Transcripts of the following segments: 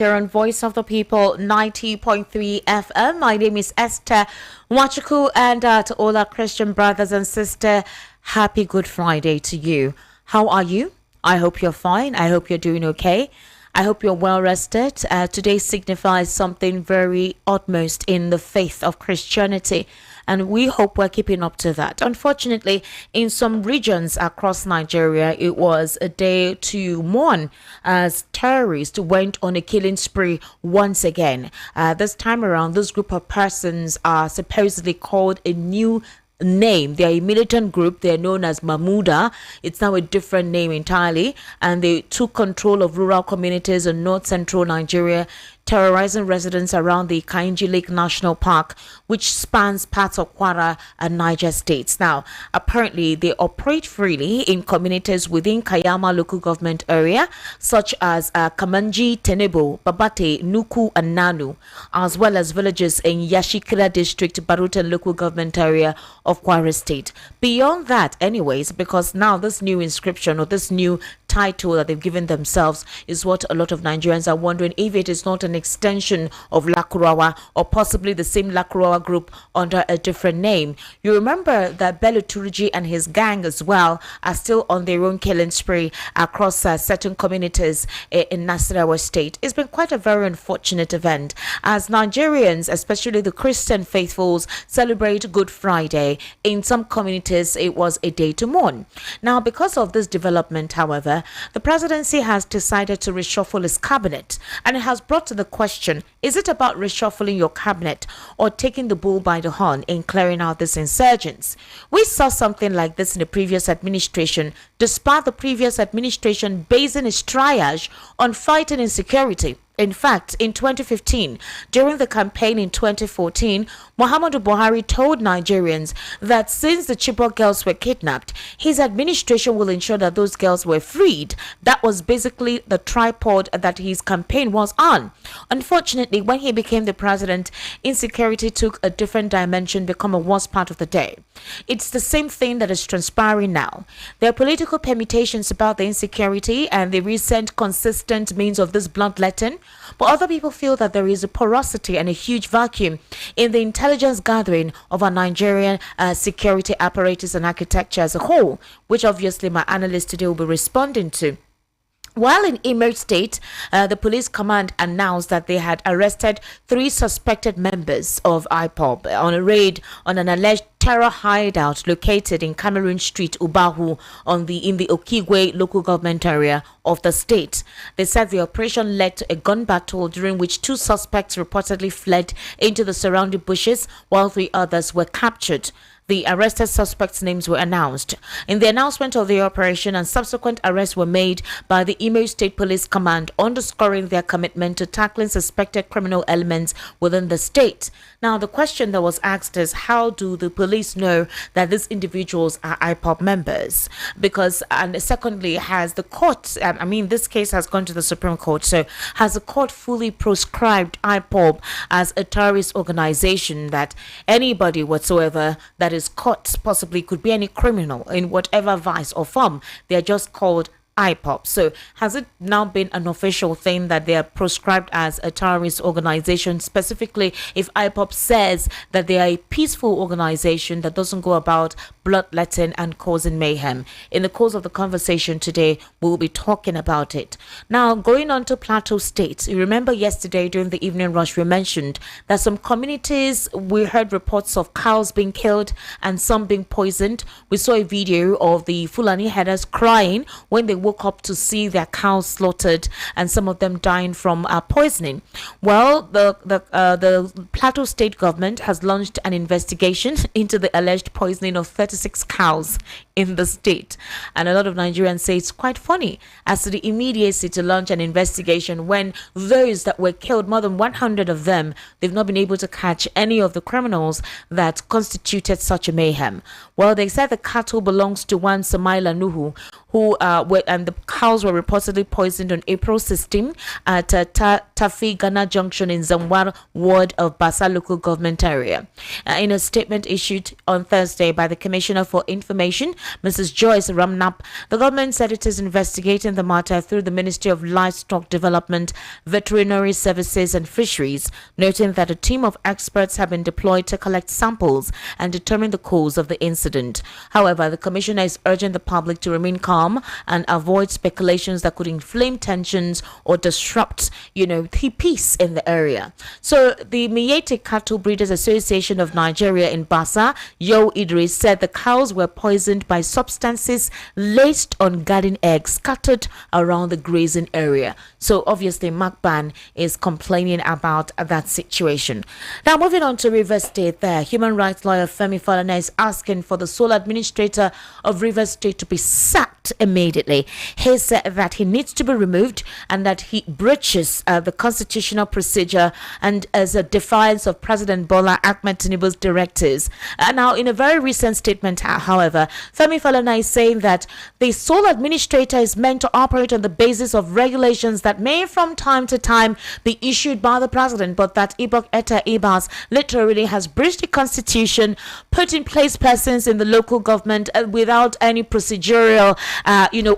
Here on Voice of the People 90.3 FM. My name is Esther Wachuku, and to all our Christian brothers and sisters, happy Good Friday to you. How are you? I hope you're fine. I hope you're doing okay. I hope you're well rested. Today signifies something very utmost in the faith of Christianity, and we hope we're keeping up to that. Unfortunately, in some regions across Nigeria, it was a day to mourn as terrorists went on a killing spree once again. This time around, this group of persons are supposedly called a new name. They are a militant group. They are known as Mamuda. It's now a different name entirely, and they took control of rural communities in north central Nigeria, terrorizing residents around the Kainji Lake National Park, which spans parts of Kwara and Niger states. Now, apparently, they operate freely in communities within Kayama local government area, such as Kamanji, Tinubu, Babate, Nuku, and Nanu, as well as villages in Yashikira district, Barutan local government area of Kwara state. Beyond that, anyways, because now this new inscription or this new title that they've given themselves is what a lot of Nigerians are wondering if it is not an extension of Lakurawa, or possibly the same Lakurawa group under a different name. You remember that Bello Turiji and his gang as well are still on their own killing spree across certain communities in Nasarawa state. It's been quite a very unfortunate event as Nigerians, especially the Christian faithfuls, celebrate Good Friday. In some communities, it was a day to mourn. Now, because of this development, however, the presidency has decided to reshuffle its cabinet, and it has brought to the question, is it about reshuffling your cabinet or taking the bull by the horn in clearing out these insurgents? We saw something like this in the previous administration, despite the previous administration basing its triage on fighting insecurity. In fact, in 2015, during the campaign in 2014, Muhammadu Buhari told Nigerians that since the Chibok girls were kidnapped, his administration will ensure that those girls were freed. That was basically the tripod that his campaign was on. Unfortunately, when he became the president, insecurity took a different dimension, become a worse part of the day. It's the same thing that is transpiring now. There are political permutations about the insecurity and the recent consistent means of this bloodletting, but other people feel that there is a porosity and a huge vacuum in the intelligence gathering of our Nigerian security apparatus and architecture as a whole, which obviously my analyst today will be responding to. While in Imo State, the police command announced that they had arrested 3 suspected members of IPOB on a raid on an alleged terror hideout located in Cameroon Street, Ubahu, in the Okigwe local government area of the state. They said the operation led to a gun battle during which 2 suspects reportedly fled into the surrounding bushes while 3 others were captured. The arrested suspects' names were announced. In the announcement of the operation, and subsequent arrests were made by the Imo State Police Command, underscoring their commitment to tackling suspected criminal elements within the state. Now, the question that was asked is, how do the police know that these individuals are IPOB members? Because, and secondly, has the court, this case has gone to the Supreme Court, so has the court fully proscribed IPOB as a terrorist organization, that anybody whatsoever that is caught, possibly could be any criminal in whatever vice or form, they are just called IPOB. So has it now been an official thing that they are proscribed as a terrorist organization, specifically if IPOB says that they are a peaceful organization that doesn't go about bloodletting and causing mayhem? In the course of the conversation today, we will be talking about it. Now, going on to Plateau State, you remember yesterday during the evening rush we mentioned that some communities, we heard reports of cows being killed and some being poisoned. We saw a video of the Fulani herders crying when they woke up to see their cows slaughtered and some of them dying from poisoning. Well, the Plateau State government has launched an investigation into the alleged poisoning of 36 cows in the state, and a lot of Nigerians say it's quite funny as to the immediacy to launch an investigation when those that were killed, more than 100 of them, they've not been able to catch any of the criminals that constituted such a mayhem. Well, they said the cattle belongs to one Samaila Nuhu, and the cows were reportedly poisoned on April 16 at Tafi Ghana Junction in Zamwar ward of Basa local government area. In a statement issued on Thursday by the Commissioner for Information, Mrs. Joyce Ramnap, the government said it is investigating the matter through the Ministry of Livestock Development, Veterinary Services and Fisheries, noting that a team of experts have been deployed to collect samples and determine the cause of the incident. However, the Commissioner is urging the public to remain calm and avoid speculations that could inflame tensions or disrupt, the peace in the area. So the Miete Cattle Breeders Association of Nigeria in Basa, Yo Idris, said the cows were poisoned by substances laced on garden eggs scattered around the grazing area. So obviously Macban is complaining about that situation. Now moving on to Rivers State, there human rights lawyer Femi Falana is asking for the sole administrator of Rivers State to be sacked immediately. He said that he needs to be removed and that he breaches the constitutional procedure and as a defiance of President Bola Ahmed Tinubu's directives. Now, in a very recent statement, however, Femi Falana is saying that the sole administrator is meant to operate on the basis of regulations that may from time to time be issued by the president, but that Ibok Eta Ibas literally has breached the constitution, put in place persons in the local government without any procedural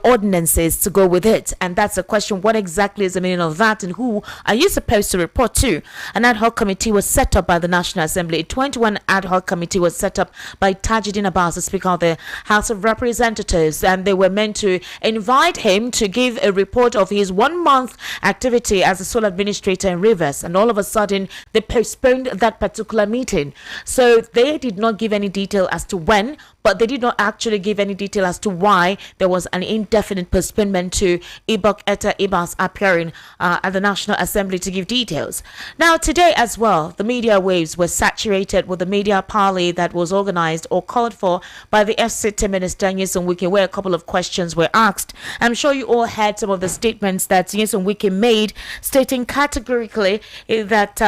ordinances to go with it. And that's the question, what exactly is the meaning of that and who are you supposed to report to? An ad hoc committee was set up by the National Assembly. A 21 ad hoc committee was set up by Tajuddin Abbas, the Speaker of the House of Representatives, and they were meant to invite him to give a report of his 1 month activity as a sole administrator in Rivers, and all of a sudden they postponed that particular meeting. So they did not give any detail as to when, but they did not actually give any detail as to why there was an indefinite postponement to Ibok Eta Ibas appearing at the National Assembly to give details. Now today as well, the media waves were saturated with the media parley that was organized or called for by the FCT Minister Nyesom Wike, where a couple of questions were asked. I'm sure you all heard some of the statements that Nyesom Wike made, stating categorically that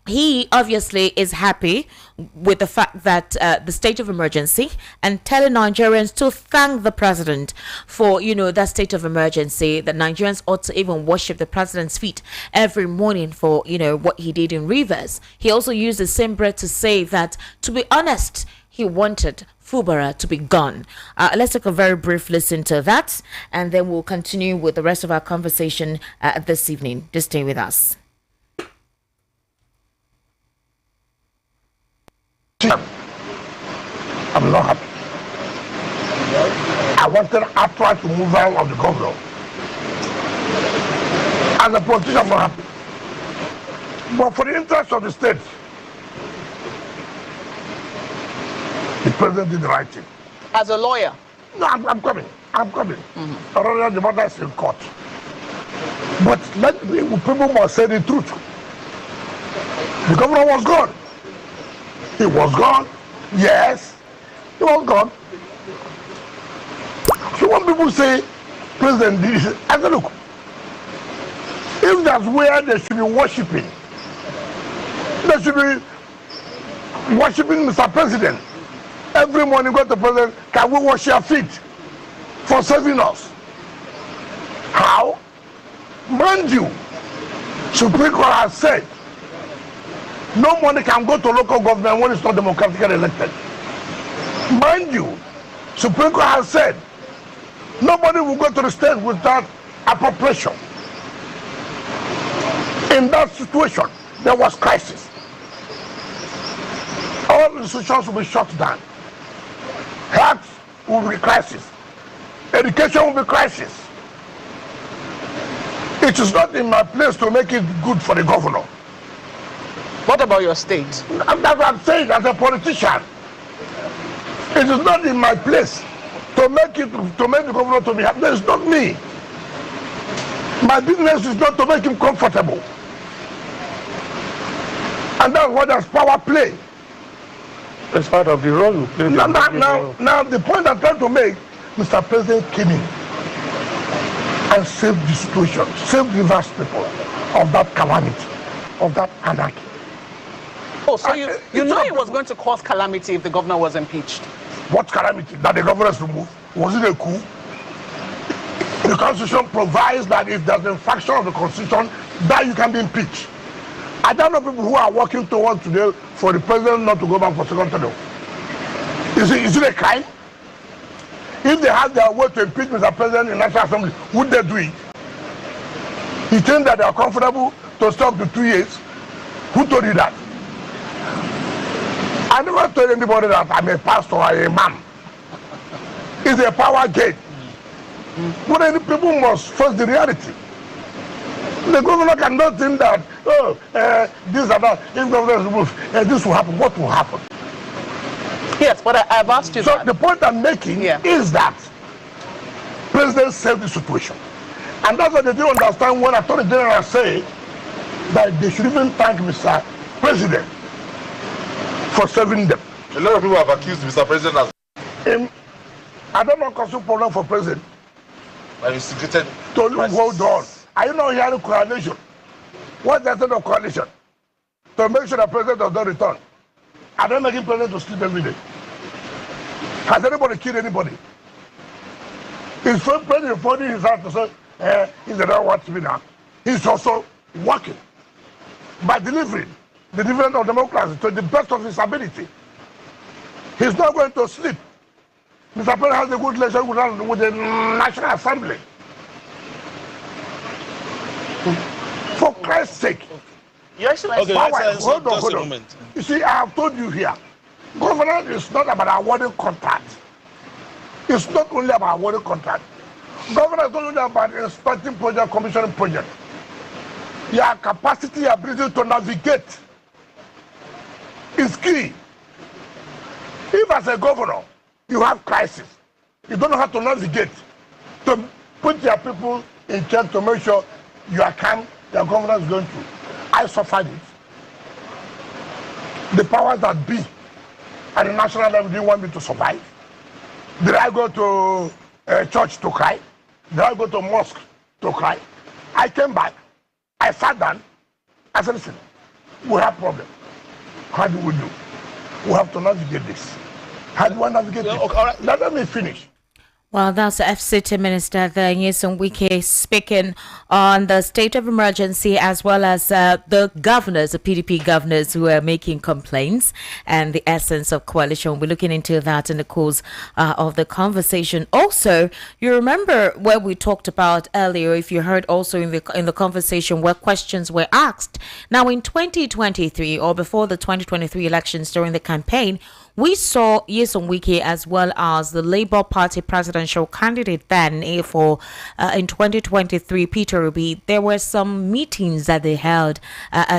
he obviously is happy with the fact that the state of emergency, and telling Nigerians to thank the president for, that state of emergency, that Nigerians ought to even worship the president's feet every morning for, what he did in Rivers. He also used the same breath to say that, to be honest, he wanted Fubara to be gone. Let's take a very brief listen to that, and then we'll continue with the rest of our conversation this evening. Just stay with us. I'm not happy. I wanted outright removal of the governor. As a politician, I'm not happy. But for the interest of the state, the president did the right thing. As a lawyer? No, I'm coming. Rather, the matter is in court. But people must say the truth. The governor was gone. He was gone. Yes, he was gone. So when people say president did this, I say, look, if that's where they should be worshiping, they should be worshiping Mr. President. Every morning go to the president, can we wash your feet for serving us? How? Mind you, Supreme Court has said no money can go to local government when it's not democratically elected. Mind you, Supreme Court has said nobody will go to the state without appropriation. In that situation, there was crisis. All institutions will be shut down. Health will be crisis. Education will be crisis. It is not in my place to make it good for the governor. What about your state? That's what I'm saying as a politician. It is not in my place to make the governor to be happy. It's not me. My business is not to make him comfortable. And that's what there's power play. It's part of the role you play. Now, the point I'm trying to make, Mr. President came in and saved the situation, saved the vast people of that calamity, of that anarchy. Oh, so you know it was going to cause calamity if the governor was impeached? What calamity? That the governor is removed? Was it a coup? Constitution provides that if there's an infraction of the Constitution, that you can be impeached. I don't know people who are working towards today for the president not to go back for second term. Is it a crime? If they have their way to impeach Mr. President in National Assembly, would they do it? You think that they are comfortable to stop to 2 years? Who told you that? I never told anybody that I'm a pastor or a imam. It's a power game. But then people must face the reality. The governor cannot think that, this or that, if governor is removed, this will happen. What will happen? Yes, but I've asked you so that. The point I'm making is that President saved the situation. And that's what they didn't understand when Attorney General say that they should even thank Mr. President for saving them. A lot of people have accused Mr. President as... I don't know cause problem for President. And instigated... Hold on. Are you not hearing coalition? What's the essence of coalition? To make sure the president does not return. Are they making president to sleep every day? Has anybody killed anybody? Is president finding his heart to say, he doesn't want to be now. He's also working by delivering the dividend of democracy to the best of his ability. He's not going to sleep. Mr. President has a good relationship with the National Assembly. For Christ's sake. Yes, okay, hold on. You see, I have told you here, governance is not about awarding contracts. It's not only about awarding contracts. Governance is not only about inspecting project, commissioning project. Your capacity, ability to navigate is key. If as a governor, you have crisis, you don't know how to navigate, to put your people in charge to make sure you are calm, your governance is going through. I suffered it. The powers that be at the national level didn't want me to survive. Did I go to a church to cry? Did I go to a mosque to cry? I came back. I sat down. I said, listen, we have problems. How do we do? We have to navigate this. How do I navigate this? Okay, all right. Let me finish. Well, that's the FCT Minister there, Imo Wike, speaking on the state of emergency as well as the governors, the PDP governors who are making complaints and the essence of coalition. We're looking into that in the course of the conversation. Also, you remember where we talked about earlier, if you heard also in the conversation where questions were asked. Now, in 2023 or before the 2023 elections during the campaign, we saw Imo Wike as well as the Labour Party presidential candidate then for in 2023, Peter Obi. There were some meetings that they held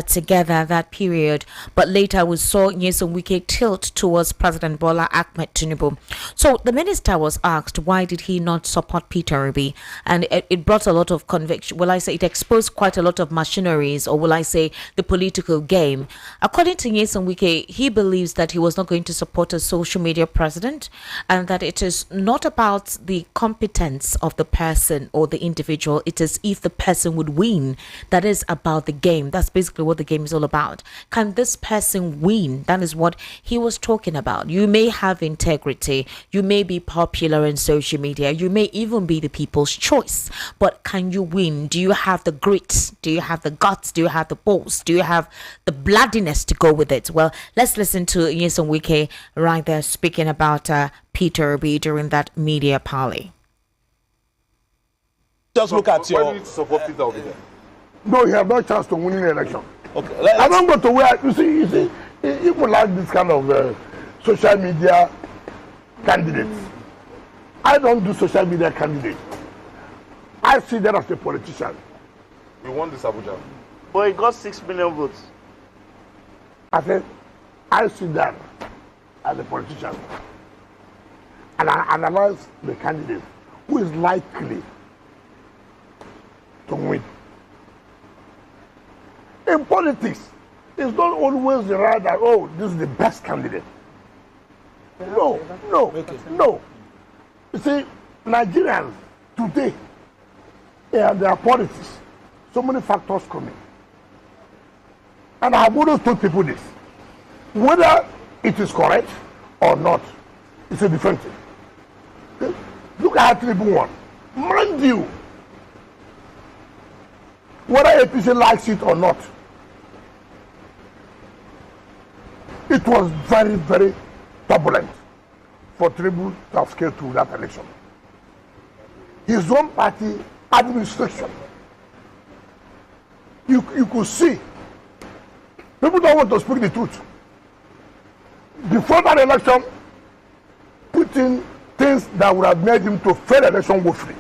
together that period, but later we saw Imo Wike tilt towards President Bola Ahmed Tinubu. So the minister was asked, why did he not support Peter Obi? And it brought a lot of conviction. Will I say it exposed quite a lot of machineries, or will I say the political game? According to Imo Wike, he believes that he was not going to support a social media president, and that it is not about the competence of the person or the individual. It is if the person would win. That is about the game. That's basically what the game is all about. Can this person win? That is what he was talking about. You may have integrity, you may be popular in social media, you may even be the people's choice, but can you win? Do you have the grit? Do you have the guts? Do you have the balls? Do you have the bloodiness to go with it? Well, let's listen to Imo Wike right there speaking about Peter Obi during that media parley. Just look at your... No, you have no chance to win the election. Okay. I don't go to where, you see, people like this kind of social media candidates. I don't do social media candidates. I see that as a politician. You won this Abuja. But he got 6 million votes. I said, I see that as a politician. And I analyze the candidate who is likely to win. In politics, it's not always the right that, oh, this is the best candidate. No. You see, Nigerians today, and their politics, so many factors come in. And I have always told people this. Whether it is correct or not, it's a different thing. Okay? Look at Tinubu one. Mind you, whether APC likes it or not, it was very, very turbulent for Tinubu to have scaled through that election. His own party administration, you could see, people don't want to speak the truth. Before that election, putting things that would have made him to fail election woefully.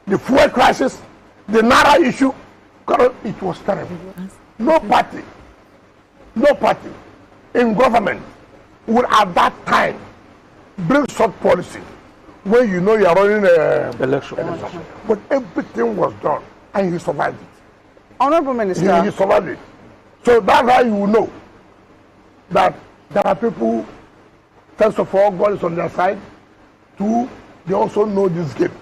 The fuel crisis, the Naira issue, it was terrible. No party in government would at that time bring such policy when you know you are running an election. But everything was done and he survived it. Honorable Minister. He survived it. So that's how you will know that there are people, first of all, God is on their side. Two, they also know this game.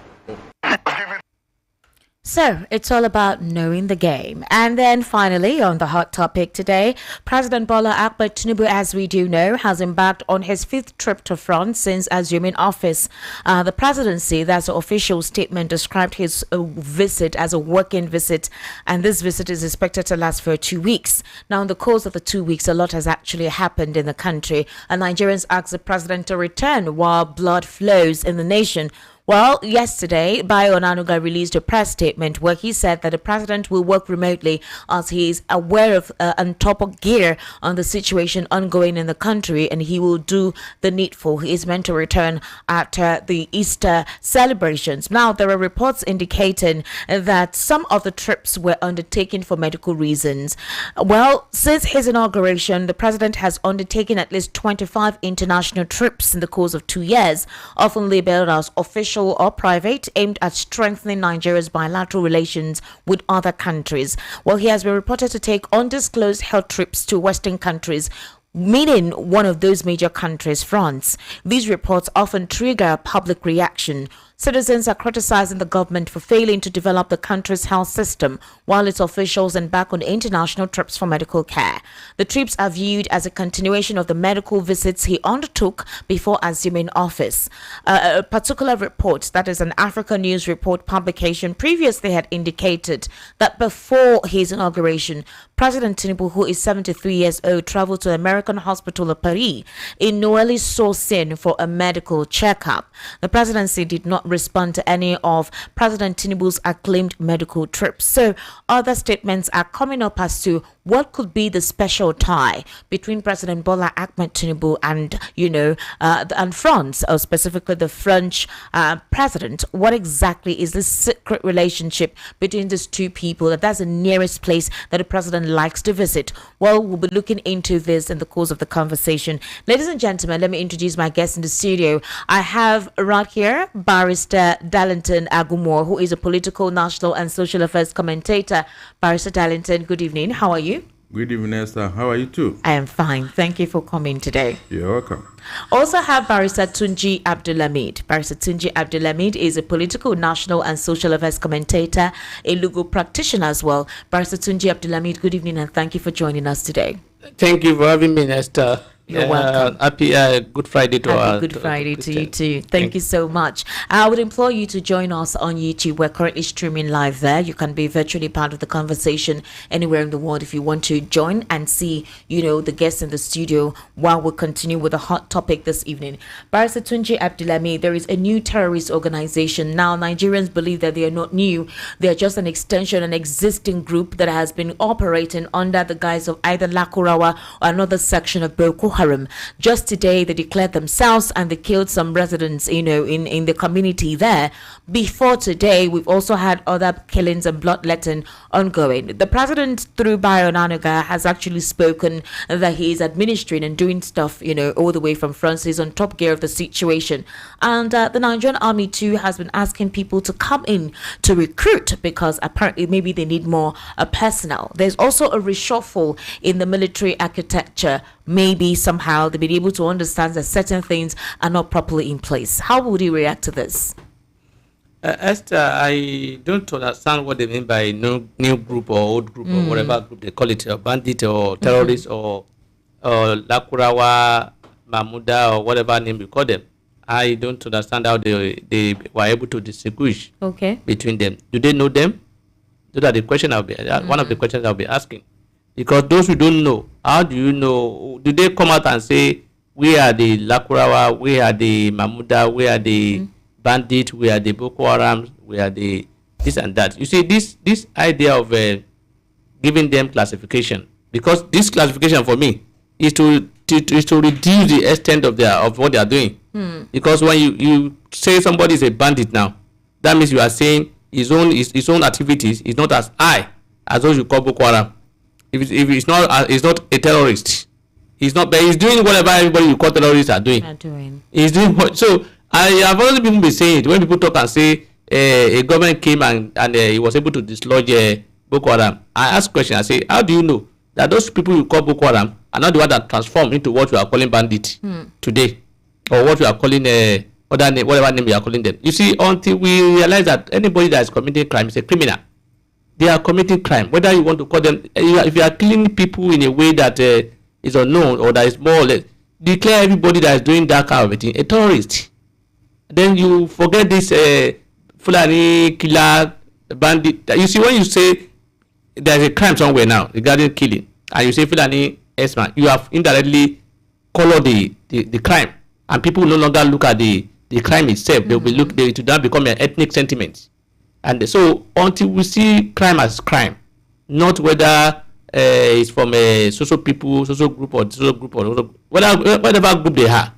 So it's all about knowing the game. And then finally, on the hot topic today, President Bola Ahmed Tinubu, as we do know, has embarked on his 5th trip to France since assuming office. The presidency, that's the official statement, described his visit as a working visit, and this visit is expected to last for 2 weeks. Now, in the course of the 2 weeks, a lot has actually happened in the country, and Nigerians asked the president to return while blood flows in the nation. Well, yesterday, Bayo Onanuga released a press statement where he said that the president will work remotely as he is aware of and top of gear on the situation ongoing in the country, and he will do the needful. He is meant to return after the Easter celebrations. Now, there are reports indicating that some of the trips were undertaken for medical reasons. Well, since his inauguration, the president has undertaken at least 25 international trips in the course of 2 years, often labeled as official or private, aimed at strengthening Nigeria's bilateral relations with other countries. Well, he has been reported to take undisclosed health trips to Western countries, meaning one of those major countries, France. These reports often trigger public reaction. Citizens are criticizing the government for failing to develop the country's health system, while its officials embark on international trips for medical care. The trips are viewed as a continuation of the medical visits he undertook before assuming office. A particular report, that is an Africa News Report publication, previously had indicated that before his inauguration, President Tinubu, who is 73 years old, traveled to American Hospital of Paris in Noilly-sur-Seine for a medical checkup. The presidency did not respond to any of President Tinubu's acclaimed medical trips. So other statements are coming up as to what could be the special tie between President Bola Ahmed Tinubu and, and France, or specifically the French president. What exactly is the secret relationship between these two people? That's the nearest place that the president likes to visit. Well, we'll be looking into this in the course of the conversation. Ladies and gentlemen, let me introduce my guest in the studio. I have right here Barrister Darlington Agumor, who is a political, national and social affairs commentator. Barrister Darlington, good evening. How are you? Good evening, Esther. How are you too? I am fine. Thank you for coming today. You're welcome. Also have Barrister Tunji Abdulhamid. Barrister Tunji Abdulhamid is a political, national and social affairs commentator, a legal practitioner as well. Barrister Tunji Abdulhamid, good evening and thank you for joining us today. Thank you for having me, Esther. You're welcome. Happy Good Friday to Happy Good Friday to you too. Thank you so much. I would implore you to join us on YouTube. We're currently streaming live there. You can be virtually part of the conversation anywhere in the world if you want to join and see, the guests in the studio while we continue with the hot topic this evening. Barrister Tunji Abdulhamid, there is a new terrorist organization. Now, Nigerians believe that they are not new. They are just an extension, an existing group that has been operating under the guise of either Lakurawa or another section of Boko Haram. Just today, they declared themselves and they killed some residents, in the community there. Before today, we've also had other killings and bloodletting ongoing. The president, through Bayo Onanuga, has actually spoken that he is administering and doing stuff, all the way from France. He's on top gear of the situation. And the Nigerian army too has been asking people to come in to recruit because apparently maybe they need more personnel. There's also a reshuffle in the military architecture. Maybe somehow they've been able to understand that certain things are not properly in place. How would you react to this? Esther, I don't understand what they mean by new group or old group or whatever group they call it, or bandit or terrorist or Lakurawa, Mahmuda or whatever name you call them. I don't understand how they were able to distinguish between them. Do they know them? Those are the questions one of the questions I'll be asking. Because those who don't know, how do you know? Do they come out and say, we are the Lakurawa, we are the Mamuda, we are the bandit, we are the Boko Haram, we are the this and that? You see, this idea of giving them classification, because this classification for me is to reduce the extent of what they are doing. Because when you say somebody is a bandit now, that means you are saying his own activities is not as high as those you call Boko Haram. If it's not a terrorist, he's not, but he's doing whatever everybody you call terrorists are doing. He's doing what, so I have already been saying it when people talk and say a government came and he was able to dislodge Boko Haram. I ask question, I say, how do you know that those people you call Boko Haram are not the one that transform into what you are calling bandit today, or what you are calling other name, whatever name you are calling them? You see, until we realize that anybody that is committing crime is a criminal. They are committing crime, whether you want to call them, if you are killing people in a way that is unknown, or that is more or less, declare everybody that is doing that kind of thing a terrorist. Then you forget this Fulani killer bandit. You see, when you say there is a crime somewhere now regarding killing, and you say Fulani S-man, you have indirectly colored the crime, and people no longer look at the crime itself. They will look, they will now become an ethnic sentiment. And so until we see crime as crime, not whether it's from a social people, social group, or whatever group they are,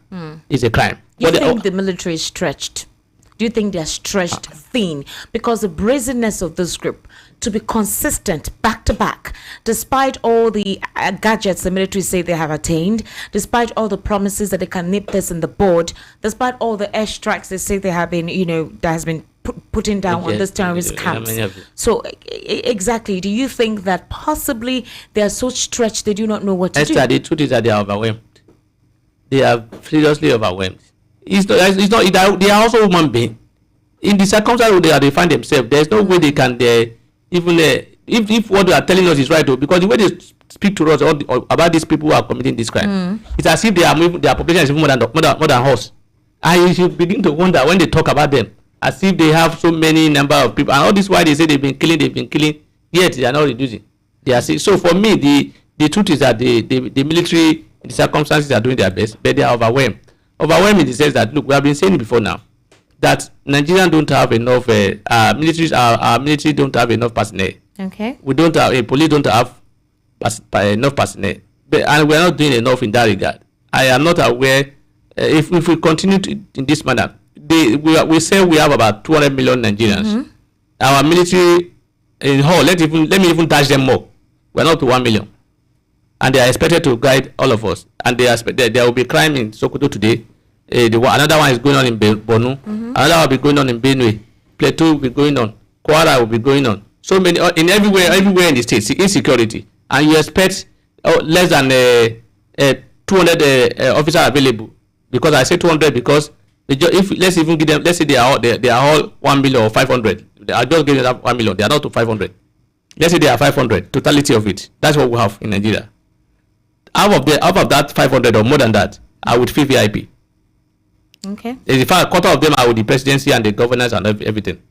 is a crime. You think the military is stretched? Do you think they're stretched thin? Because the brazenness of this group to be consistent back to back, despite all the gadgets the military say they have attained, despite all the promises that they can nip this in the bud, despite all the airstrikes they say they have been, that has been putting down on these terrorist camps. So exactly, do you think that possibly they are so stretched they do not know what to do? The truth is that they are overwhelmed. They are seriously overwhelmed. It's not, they are also human beings. In the circumstances where they find themselves, there's no way they can even if what they are telling us is right, because the way they speak to us about these people who are committing this crime, it's as if their population is even more than us. I should begin to wonder when they talk about them, as if they have so many number of people, and all this why they say they've been killing, yet they are not reducing. They are so for me, the truth is that the military in the circumstances are doing their best, but they are overwhelmed. Overwhelmed in the sense that, look, we have been saying it before now, that Nigerians don't have enough our military don't have enough personnel. Okay. We don't have police don't have enough personnel, and we are not doing enough in that regard. I am not aware if we continue in this manner. We say we have about 200 million Nigerians. Our military in whole, let me even touch them more. We are not to 1 million, and they are expected to guide all of us. And they expect there will be crime in Sokoto today. Another one is going on in Borno. Another will be going on in Benue. Plateau will be going on. Kwara will be going on. So many in everywhere in the state. Insecurity, and you expect less than 200 officers available. Because I say 200 because if let's even give them, let's say they are all 1 million or 500. I just give them 1 million. They are not to 500. Let's say they are 500. Totality of it. That's what we have in Nigeria. Out of that 500 or more than that, I would feel VIP. Okay. In fact, a quarter of them are with the presidency and the governance and everything.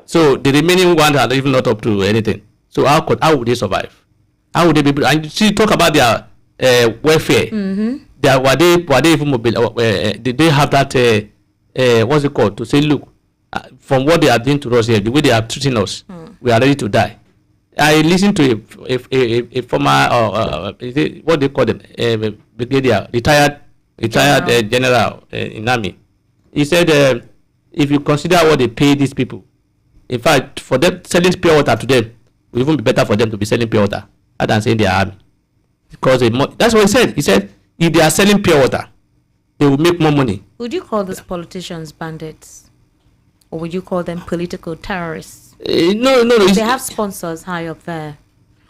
So the remaining ones are even not up to anything. So how would they survive? How would they be able? And see, talk about their welfare. Were they even mobile? Did they have that? What's it called? To say, look, from what they are doing to us here, the way they are treating us, we are ready to die. I listened to a former, what they call them, brigadier, retired general in army. He said, if you consider what they pay these people, in fact, for them selling pure water to them, it would even be better for them to be selling pure water rather than saying they are army. Because that's what he said. He said, if they are selling pure water, they will make more money. Would you call these politicians bandits? Or would you call them political terrorists? No. They have sponsors high up there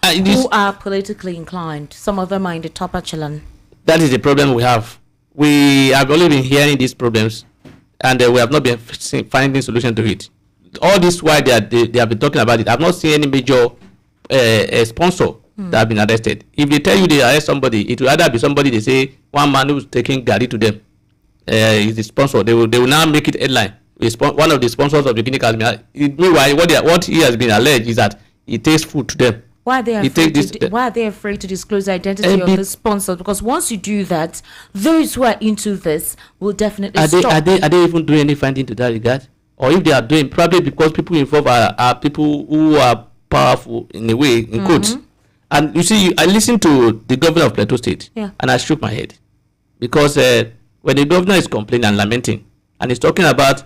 who are politically inclined. Some of them are in the top echelon. That is the problem we have. We have only been hearing these problems, and we have not been finding solution to it. All this while they have been talking about it. I've not seen any major sponsor that have been arrested. If they tell you they arrest somebody, it will either be somebody they say one man who's taking Gary to them. is the sponsor. They will now make it headline. One of the sponsors of the Guinea Academy. Meanwhile, what he has been alleged is that he takes food to them. Why are they afraid to disclose the identity of the sponsor? Because once you do that, those who are into this will definitely stop. Are they even doing any finding to that regard? Or if they are doing, probably because people involved are people who are powerful in a way, in quotes. And you see, I listened to the governor of Plateau State, and I shook my head. Because when the governor is complaining and lamenting, and he's talking about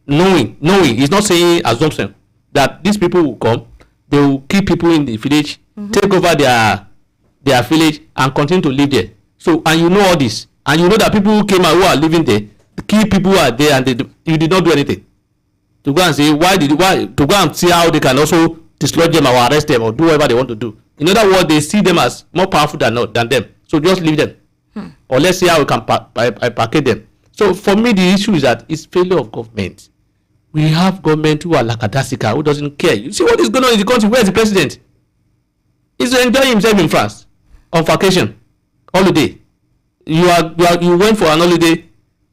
knowing, he's not saying assumption, that these people will come, they will keep people in the village, take over their village, and continue to live there. So, and you know all this, and you know that people who came out who are living there, the key people who are there, and you did not do anything to go and say why to go and see how they can also dislodge them or arrest them or do whatever they want to do. In other words, they see them as more powerful than them. So just leave them, or let's see how we can package them. So for me, the issue is that it's failure of government. We have government who are lackadaisical, who doesn't care. You see what is going on in the country? Where is the president? He's enjoying himself in France on vacation, holiday. You went for an holiday,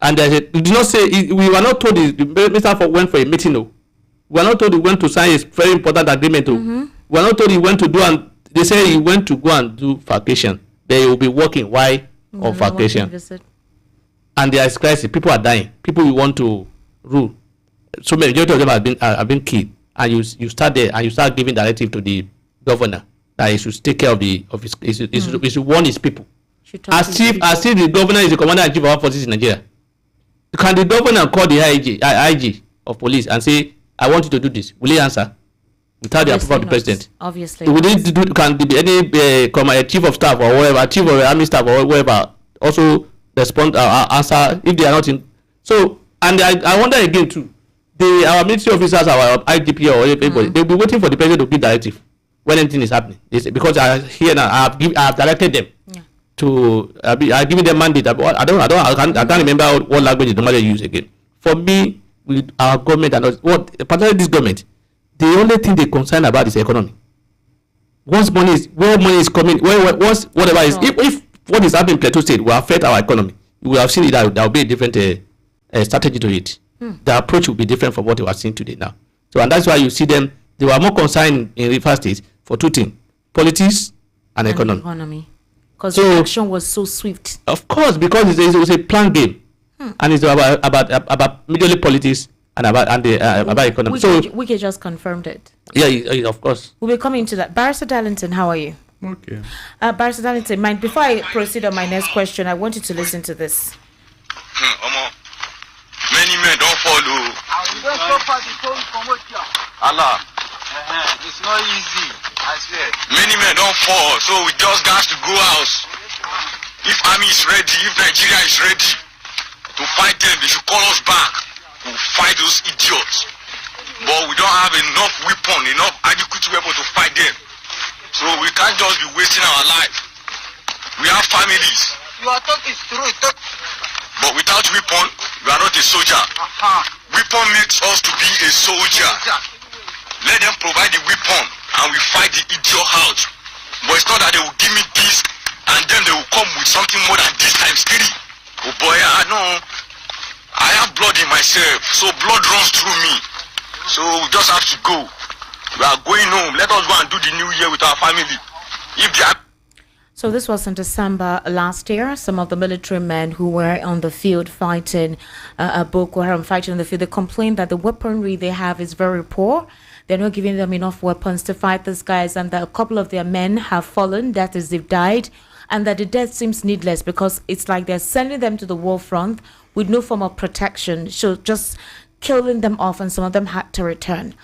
and you did not say. We were not told the minister went for a meeting. No, we were not told he went to sign a very important agreement. We were not told he went to do, and they say he went to go and do vacation. They will be working while on vacation. And there is crisis. People are dying. People will want to rule. So majority of them have been killed, and you start there and you start giving directive to the governor that he should take care of his he should warn his people. As if the governor is the commander in chief of our forces in Nigeria. Can the governor call the IG of police and say, I want you to do this? Will he answer? Without the approval of the president. Obviously. Can there be any chief of staff or whatever, chief of army staff or whatever also respond answer if they are not in? So, and I wonder again too. Our military officers, our IGP or everybody, they'll be waiting for the president to give directive when anything is happening. Because I hear now, I have directed them to. I've given them mandate. I can't remember what language they normally use again. For me, with our government and particularly this government, the only thing they concern about is the economy. Where money is coming, once whatever is, if what is happening in Plateau State will affect our economy, we will have seen it. There will be a different strategy to it. The approach will be different from what we are seeing today now. So, and that's why you see them, they were more concerned in River State for two things: politics and economy. Because the action was so swift. Of course, because it was a planned game, and it's about majorly politics and about economy. We just confirmed it. Yeah, of course. We'll be coming to that. Barrister Darlington, how are you? Okay. Barrister Darlington, before I proceed on my next question, I want you to listen to this. Many men don't follow. Allah. It's not easy, I swear. Many men don't fall, so we just got to go out. If army is ready, if Nigeria is ready to fight them, they should call us back. We'll fight those idiots. But we don't have enough adequate weapon to fight them. So we can't just be wasting our life. We have families. Your talk is true. But without weapon, we are not a soldier. Weapon makes us to be a soldier. Let them provide the weapon and we fight the idiot out. But it's not that they will give me this and then they will come with something more than this times 3. Oh boy, I know. I have blood in myself, so blood runs through me. So we just have to go. We are going home. Let us go and do the new year with our family. If they are. So this was in December last year. Some of the military men who were on the field fighting Boko Haram, fighting in the field, they complained that the weaponry they have is very poor. They're not giving them enough weapons to fight these guys, and that a couple of their men have fallen, that is, they've died, and that the death seems needless because it's like they're sending them to the war front with no form of protection, so just killing them off, and some of them had to return.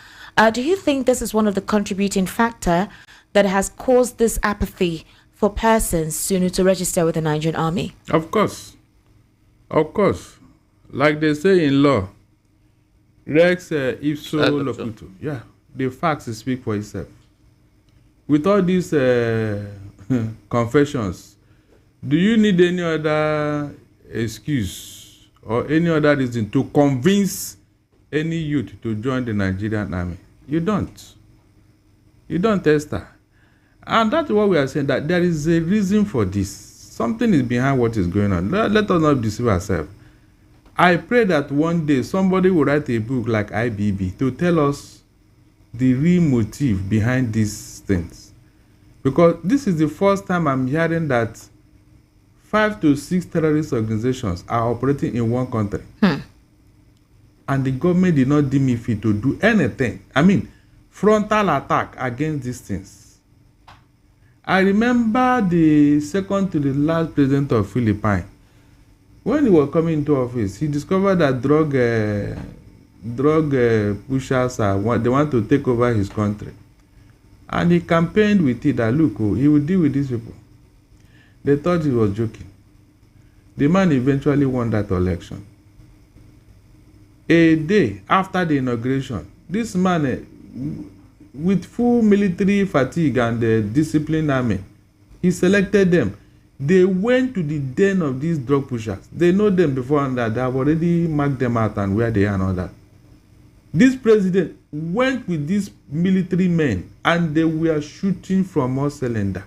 Do you think this is one of the contributing factor that has caused this apathy for persons to register with the Nigerian army? Of course. Like they say in law, Rex ipso locuto. Yeah, the facts speak for itself. With all these confessions, do you need any other excuse or any other reason to convince any youth to join the Nigerian army? You don't, Esther. And that's what we are saying, that there is a reason for this. Something is behind what is going on. Let us not deceive ourselves. I pray that one day somebody will write a book like IPOB to tell us the real motive behind these things. Because this is the first time I'm hearing that 5 to 6 terrorist organizations are operating in one country. And the government did not deem it fit to do anything. I mean, frontal attack against these things. I remember the second to the last president of Philippines. When he was coming into office, he discovered that drug pushers they want to take over his country. And he campaigned with it that, look, he would deal with these people. They thought he was joking. The man eventually won that election. A day after the inauguration, this man, with full military fatigue and disciplined army, he selected them. They went to the den of these drug pushers. They know them before and that. They have already marked them out and where they are and all that. This president went with these military men and they were shooting from all cylinders.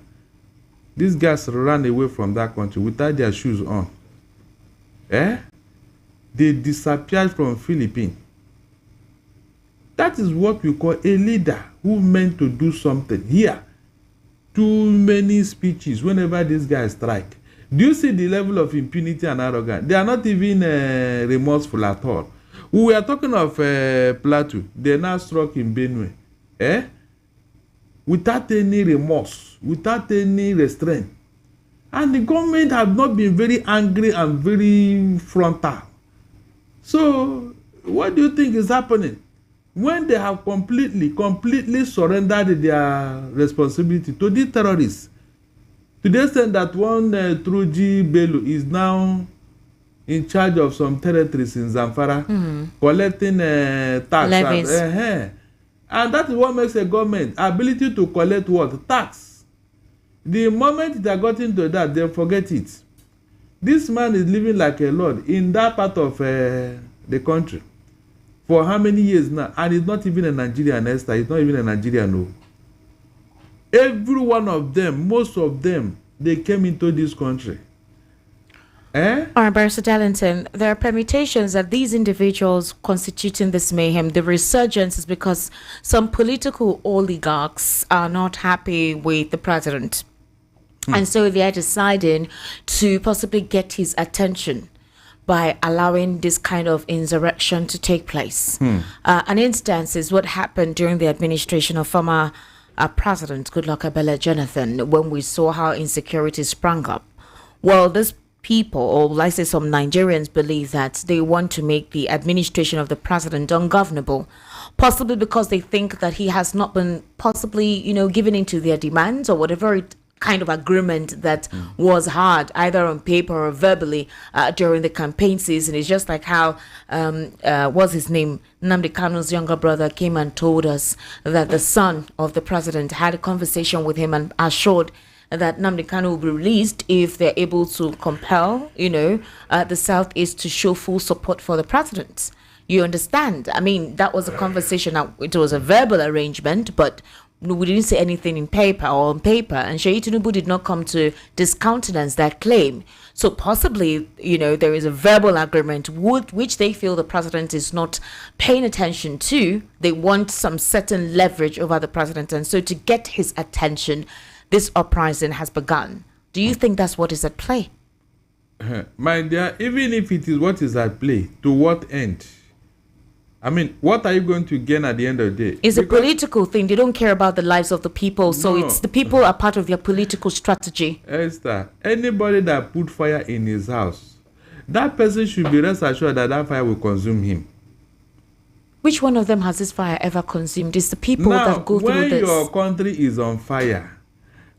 These guys ran away from that country without their shoes on. They disappeared from Philippines. That is what we call a leader who meant to do something. Here, too many speeches whenever these guys strike. Do you see the level of impunity and arrogance? They are not even remorseful at all. We were talking of Plateau. They now struck in Benue. Without any remorse, without any restraint. And the government have not been very angry and very frontal. So, what do you think is happening? When they have completely surrendered their responsibility to the terrorists, to the extent that one Truji Bello is now in charge of some territories in Zamfara, collecting tax. Levies. And that is what makes a government ability to collect what? Tax. The moment they got into that, they forget it. This man is living like a lord in that part of the country. For how many years now? And he's not even a Nigerian, Esther. He's not even a Nigerian, no. Every one of them, most of them, they came into this country. All right, Barrister Darlington, there are permutations that these individuals constituting this mayhem, the resurgence is because some political oligarchs are not happy with the president. And so they are deciding to possibly get his attention by allowing this kind of insurrection to take place. An instance is what happened during the administration of former President Goodluck Ebele Jonathan, when we saw how insecurity sprang up. Well, this people, or let's say some Nigerians, believe that they want to make the administration of the president ungovernable, possibly because they think that he has not been possibly, given into their demands or whatever kind of agreement that was had either on paper or verbally during the campaign season. It's just like how what's his name, Nnamdi Kanu's younger brother came and told us that the son of the president had a conversation with him and assured that Nnamdi Kanu will be released if they're able to compel the Southeast to show full support for the president. You understand? I mean, that was a conversation. It was a verbal arrangement, but we didn't say anything in paper or on paper, and Sheyi Tinubu did not come to discountenance that claim. So possibly, there is a verbal agreement which they feel the president is not paying attention to. They want some certain leverage over the president, and so to get his attention, this uprising has begun. Do you think that's what is at play? My dear, even if it is what is at play, to what end? I mean, what are you going to gain at the end of the day? It's a political thing. They don't care about the lives of the people. So it's the people are part of their political strategy. Esther, anybody that put fire in his house, that person should be rest assured that that fire will consume him. Which one of them has this fire ever consumed? It's the people that go through this. When your country is on fire,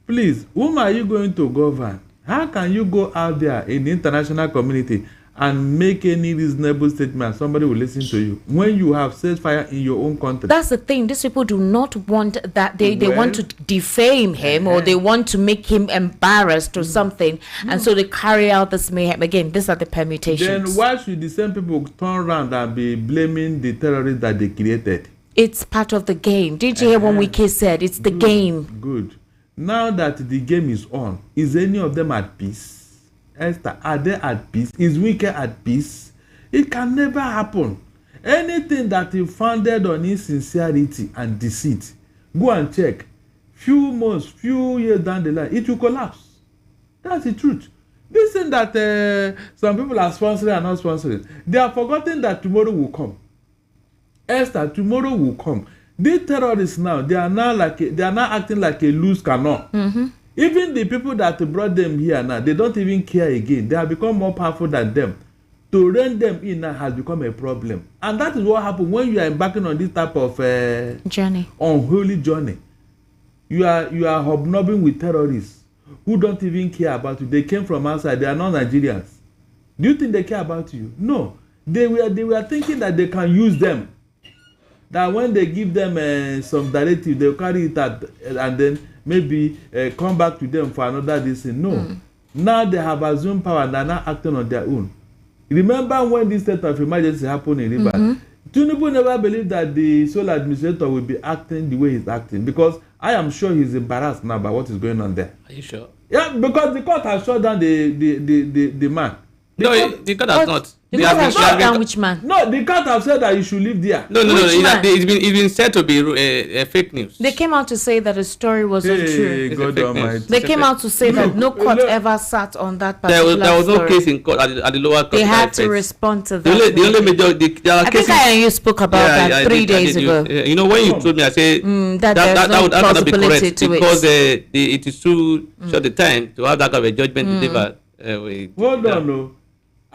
please, whom are you going to govern? How can you go out there in the international community and make any reasonable statement? Somebody will listen to you when you have set fire in your own country. That's the thing. These people do not want that. They want to defame him or they want to make him embarrassed or something. And so they carry out this mayhem. Again, these are the permutations. Then why should the same people turn around and be blaming the terrorists that they created? It's part of the game. Did you hear what Wike said? It's the game. Good. Now that the game is on, is any of them at peace? Esther, are they at peace? Is Wike at peace? It can never happen. Anything that is founded on insincerity and deceit, go and check. Few months, few years down the line, it will collapse. That's the truth. This thing that some people are sponsoring and not sponsoring, they are forgetting that tomorrow will come. Esther, tomorrow will come. These terrorists now, they are now acting like a loose cannon. Mm-hmm. Even the people that brought them here now, they don't even care again. They have become more powerful than them. To rein them in now has become a problem. And that is what happens when you are embarking on this type of journey, unholy journey. You are hobnobbing with terrorists who don't even care about you. They came from outside. They are not Nigerians. Do you think they care about you? No. They were thinking that they can use them. That when they give them some directive, they'll carry it out and then maybe come back to them for another decision. No. Now they have assumed power and are now acting on their own. Remember when this state of emergency happened in River? Mm-hmm. Tinubu never believed that the sole administrator will be acting the way he's acting, because I am sure he's embarrassed now by what is going on there. Are you sure? Yeah, because the court has shut down the man. The court has not. The court has shut down which man? No, the court have said that you should live there. No. It's been said to be fake news. They came out to say that the story wasn't true. God Almighty. They came out to say that no court ever sat on that particular There was no story. case in court at the lower court. They had to respond to that. The only major, there are I cases. think I and you spoke about that 3 days ago. You know, when you told me, I said that would not be correct, because it is too short the time to have that kind of a judgment delivered. Hold on, no.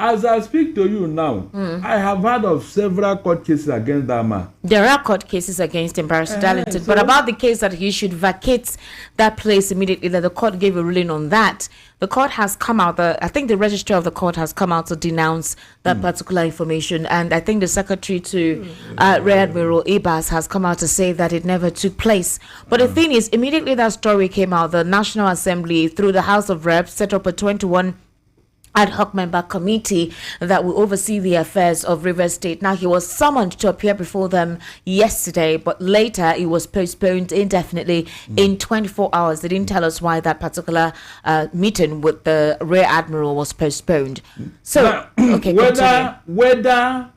As I speak to you now, I have heard of several court cases against that man. There are court cases against him, Barrister Darlington, but about the case that he should vacate that place immediately, that the court gave a ruling on that. The court has come out, I think the registrar of the court has come out to denounce that particular information, and I think the secretary to Rear Admiral Ibas has come out to say that it never took place. But the thing is, immediately that story came out, the National Assembly, through the House of Reps, set up a 21 ad hoc member committee that will oversee the affairs of Rivers State. Now, he was summoned to appear before them yesterday, but later it was postponed indefinitely in 24 hours. They didn't tell us why that particular meeting with the Rear Admiral was postponed. So, now, okay, whether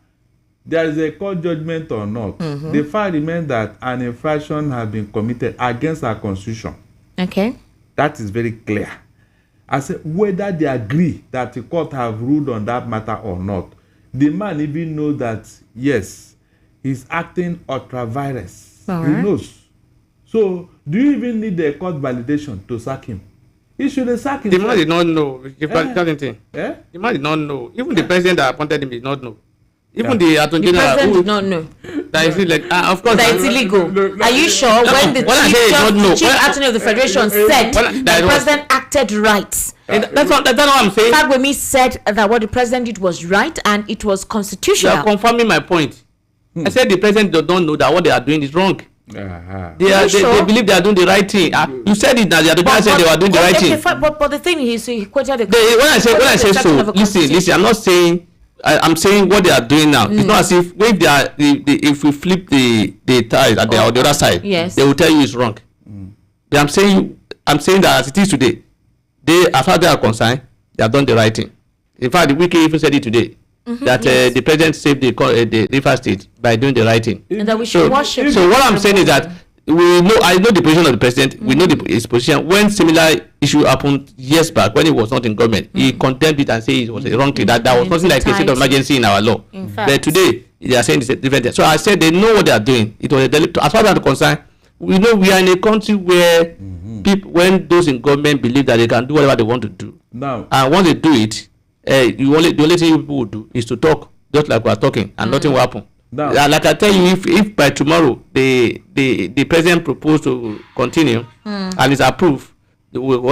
there is a court judgment or not, the fact remains that an infraction has been committed against our constitution. Okay. That is very clear. I said, whether they agree that the court have ruled on that matter or not, the man even knows that, yes, he's acting ultra virus. He knows. So, do you even need the court validation to sack him? He should have sacked him. The man did not know. The man did not know. Even the president that appointed him did not know. Even the attorney general. The president did not know. That is like, of course. That it's illegal. Are you sure? When the chief attorney of the federation said the president acted right. That's what I'm saying. Fagbemi said that what the president did was right and it was constitutional. You are confirming my point. I said the president don't know that what they are doing is wrong. They believe they are doing the right thing. You said it that the other guy said they were doing the right thing. But the thing is, he quoted the. When I say so, listen. I'm not saying. I'm saying what they are doing now. It's not as if when they are, if we flip the tide on the other side, yes, they will tell you it's wrong. I'm saying that as it is today, as far as they are concerned, they have done the right thing. In fact, the Wike even said it today that the president saved the River State by doing the right thing. And that we should worship. So what I'm saying is that I know the position of the president. We know his position. When similar issue happened years back, when he was not in government, he condemned it and said it was a wrong thing. That was nothing like a state of emergency in our law. But today they are saying it's a different thing. So I said they know what they are doing. It was a delicate. As far as I'm concerned, we know we are in a country where people, when those in government believe that they can do whatever they want to do, and once they do it, the only thing people will do is to talk, just like we are talking, and nothing will happen. Like I tell you, if by tomorrow the president proposed to continue and is approved, it will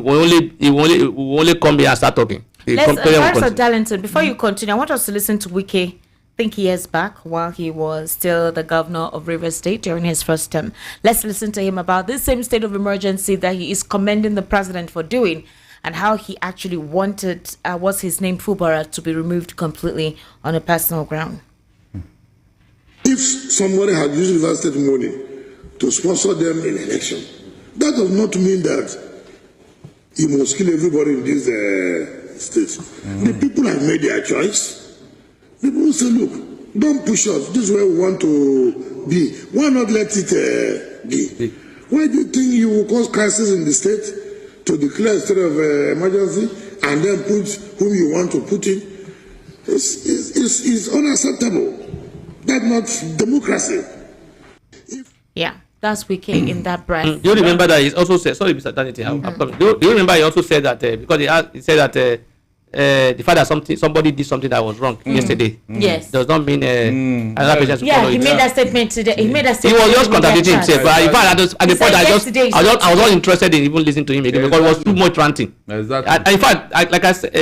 only come here and start talking. Professor Darlington, before you continue, I want us to listen to Wike. I think years back, while he was still the governor of Rivers State during his first term. Let's listen to him about this same state of emergency that he is commending the president for doing, and how he actually wanted what's his name, Fubara, to be removed completely on a personal ground. If somebody had used Rivers State money to sponsor them in election, that does not mean that he must kill everybody in this state. The people have made their choice. People will say, look, don't push us. This is where we want to be. Why not let it be? Why do you think you will cause crisis in the state to declare a state of emergency and then put whom you want to put in? It's unacceptable. That's not democracy. Yeah, that's Wike in that breath. Do you remember that he also said, sorry, Mr. Danity, do you remember he also said that, because he said that the fact that somebody did something that was wrong yesterday Yes. does not mean another person should follow he it. made that statement today. He made that He statement. was just contradicting himself. But in fact, at the point, I was not interested in even listening to him again because it was too much ranting. Exactly. In fact, like I said,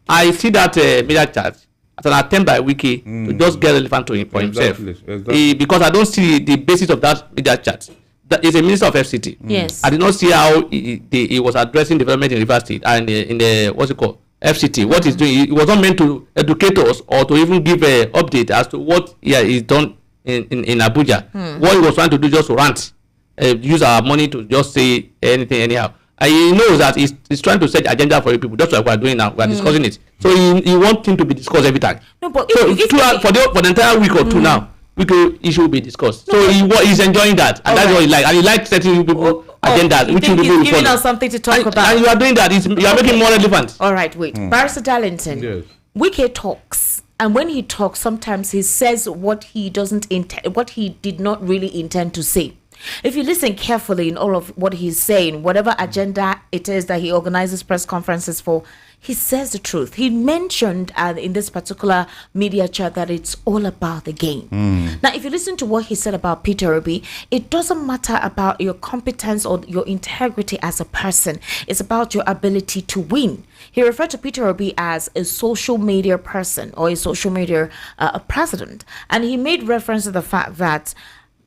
I see that media charge as an attempt by Wike to just get relevant to him for himself. Exactly. Because I don't see the basis of that media chat. That is a minister of FCT. Yes. I did not see how he was addressing development in River State and in the what's it called, FCT. What he's doing, it was not meant to educate us or to even give an update as to what he's done in Abuja. What he was trying to do just to rant, use our money to just say anything anyhow. And he knows that he's trying to set agenda for you people. That's what we're doing now. We're discussing it. So he wants him to be discussed every time. No, but So for the entire week or two now, issue will be discussed. So he's enjoying that, and that's what he like. And he likes setting you people agendas, which you people will giving follow. us something to talk about. And you are doing that. You are making more relevant. All right, wait. Barrister Darlington. Yes. Wike talks, and when he talks, sometimes he says what he doesn't intend, what he did not really intend to say. If you listen carefully in all of what he's saying, whatever agenda it is that he organizes press conferences for, he says the truth. He mentioned in this particular media chat that it's all about the game. Now, if you listen to what he said about Peter Obi, it doesn't matter about your competence or your integrity as a person. It's about your ability to win. He referred to Peter Obi as a social media person or a social media president. And he made reference to the fact that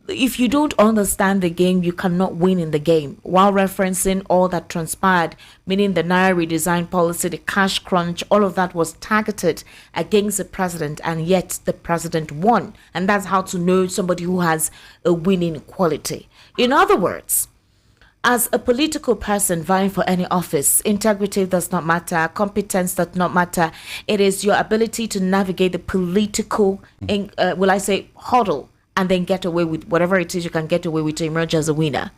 if you don't understand the game, you cannot win in the game, while referencing all that transpired, meaning the Naira redesign policy, the cash crunch, all of that was targeted against the president, and yet the president won. And that's how to know somebody who has a winning quality. In other words, as a political person vying for any office, integrity does not matter, competence does not matter. It is your ability to navigate the political, hurdle, and then get away with whatever it is you can get away with to emerge as a winner.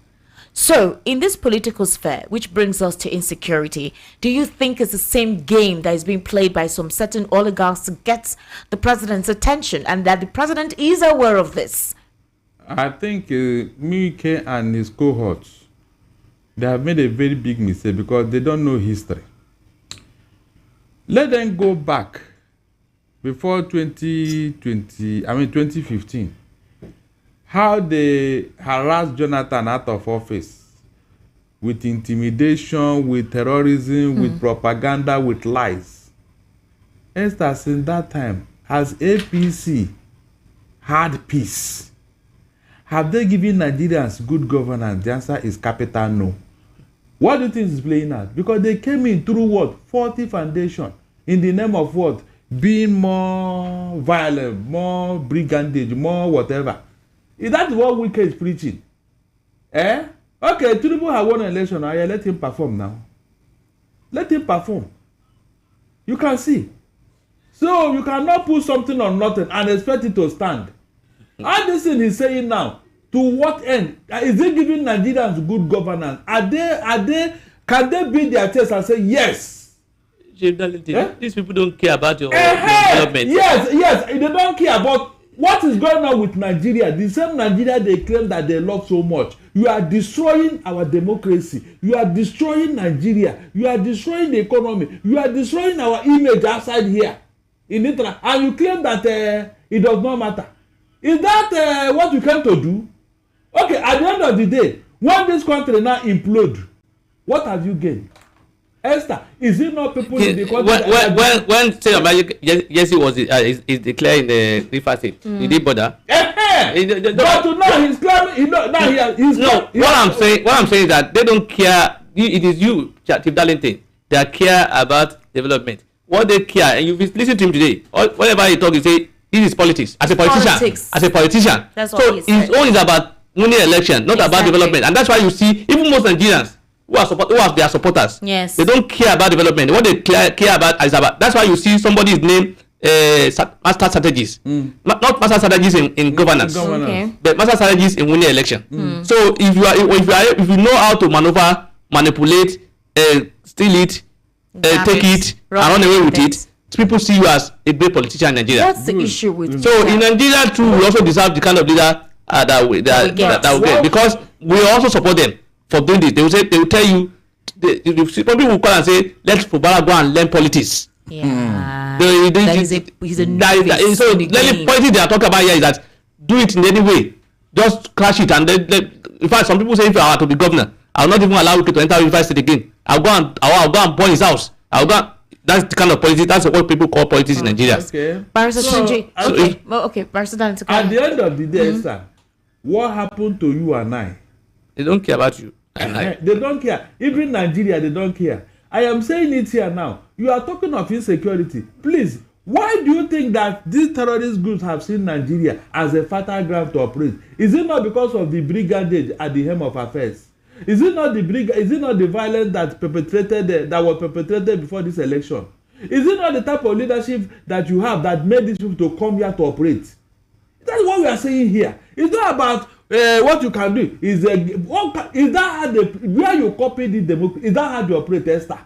So, in this political sphere, which brings us to insecurity, do you think it's the same game that is being played by some certain oligarchs to get the president's attention, and that the president is aware of this? I think Wike and his cohorts, they have made a very big mistake because they don't know history. Let them go back before 2015. How they harassed Jonathan out of office with intimidation, with terrorism, with propaganda, with lies. Esther, since that time, has APC had peace? Have they given Nigerians good governance? The answer is capital no. What do you think is playing out? Because they came in through what? 40 foundation. In the name of what? Being more violent, more brigandage, more whatever. Is that what Wike is preaching? Okay, Tinubu has won an election. Let him perform now. Let him perform. You can see. So you cannot put something on nothing and expect it to stand. And this thing he's saying now, to what end? Is he giving Nigerians good governance? Can they beat their chest and say yes? These people don't care about your development. Yes, they don't care about what is going on with Nigeria. The same Nigeria they claim that they love so much. You are destroying our democracy. You are destroying Nigeria. You are destroying the economy. You are destroying our image outside here in Italy. And you claim that it does not matter. Is that what you came to do? Okay, at the end of the day, when this country now implode, what have you gained? Esther, is it not people in the country? When State of Jesse was is declared in the River State, did he bother? But now he's claiming. What I'm saying is that they don't care. It is you, Chief Darlington, that care about development. What they care, and you listen to him today. Whatever he talk, he say this is politics. As a politician, That's what he said. his own is about winning election, not about development, and that's why you see even most Nigerians who are their supporters. Yes. They don't care about development. What they care about is about. That's why you see somebody's name master strategies, not master strategies in governance, but master strategies in winning election. So if you know how to manipulate, steal it, take it, and run away with it, people see you as a great politician in Nigeria. What's the issue with so in Nigeria too, we also deserve the kind of leader that we get, because we also support them for doing this. They will tell you, people will call and say, let Fubara go and learn politics. Yeah. So the politics they are talking about here is that do it in any way, just crash it, and then in fact some people say if I were to be governor, I will not even allow Wike to enter Unified State again. I'll go and burn his house. That's the kind of politics. That's what people call politics in Nigeria. Okay. Barrister Tunji. Okay. Barrister Tunji. At the end of the day, sir, what happened to you and I? They don't care about you and I. They don't care. Even Nigeria, they don't care. I am saying it here now. You are talking of insecurity. Please, why do you think that these terrorist groups have seen Nigeria as a fertile ground to operate? Is it not because of the brigandage at the helm of affairs? Is it not the violence that was perpetrated before this election? Is it not the type of leadership that you have that made these people to come here to operate? That's what we are saying here. It's not about what you can do. Is that how where you copy the democracy? Is that how you operate, Esther?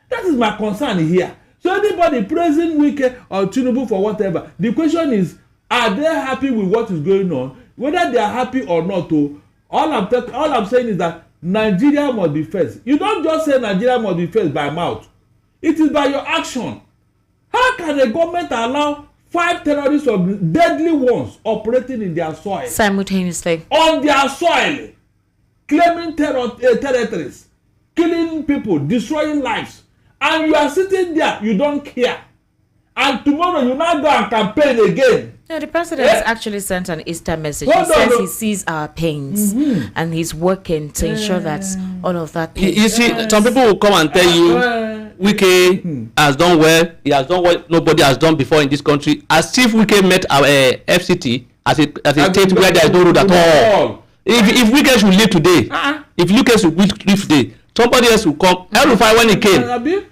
That is my concern here. So anybody praising Wike or Tinubu for whatever, the question is, are they happy with what is going on? Whether they are happy or not, all I'm saying is that Nigeria must be first. You don't just say Nigeria must be first by mouth. It is by your action. How can a government allow 5 terrorists or deadly ones operating in their soil? Simultaneously. On their soil. Claiming territories. Killing people. Destroying lives. And you are sitting there. You don't care. And tomorrow you now go and campaign again. No, the president has actually sent an Easter message. He says he sees our pains and he's working to ensure that all of that. You see, some people will come and tell you, Wike has done well. He has done what nobody has done before in this country. As if Wike met our FCT as a state where there is no road at all. If Wike should leave today, if Wike should leave today, somebody else will come. El-Rufai, when he came,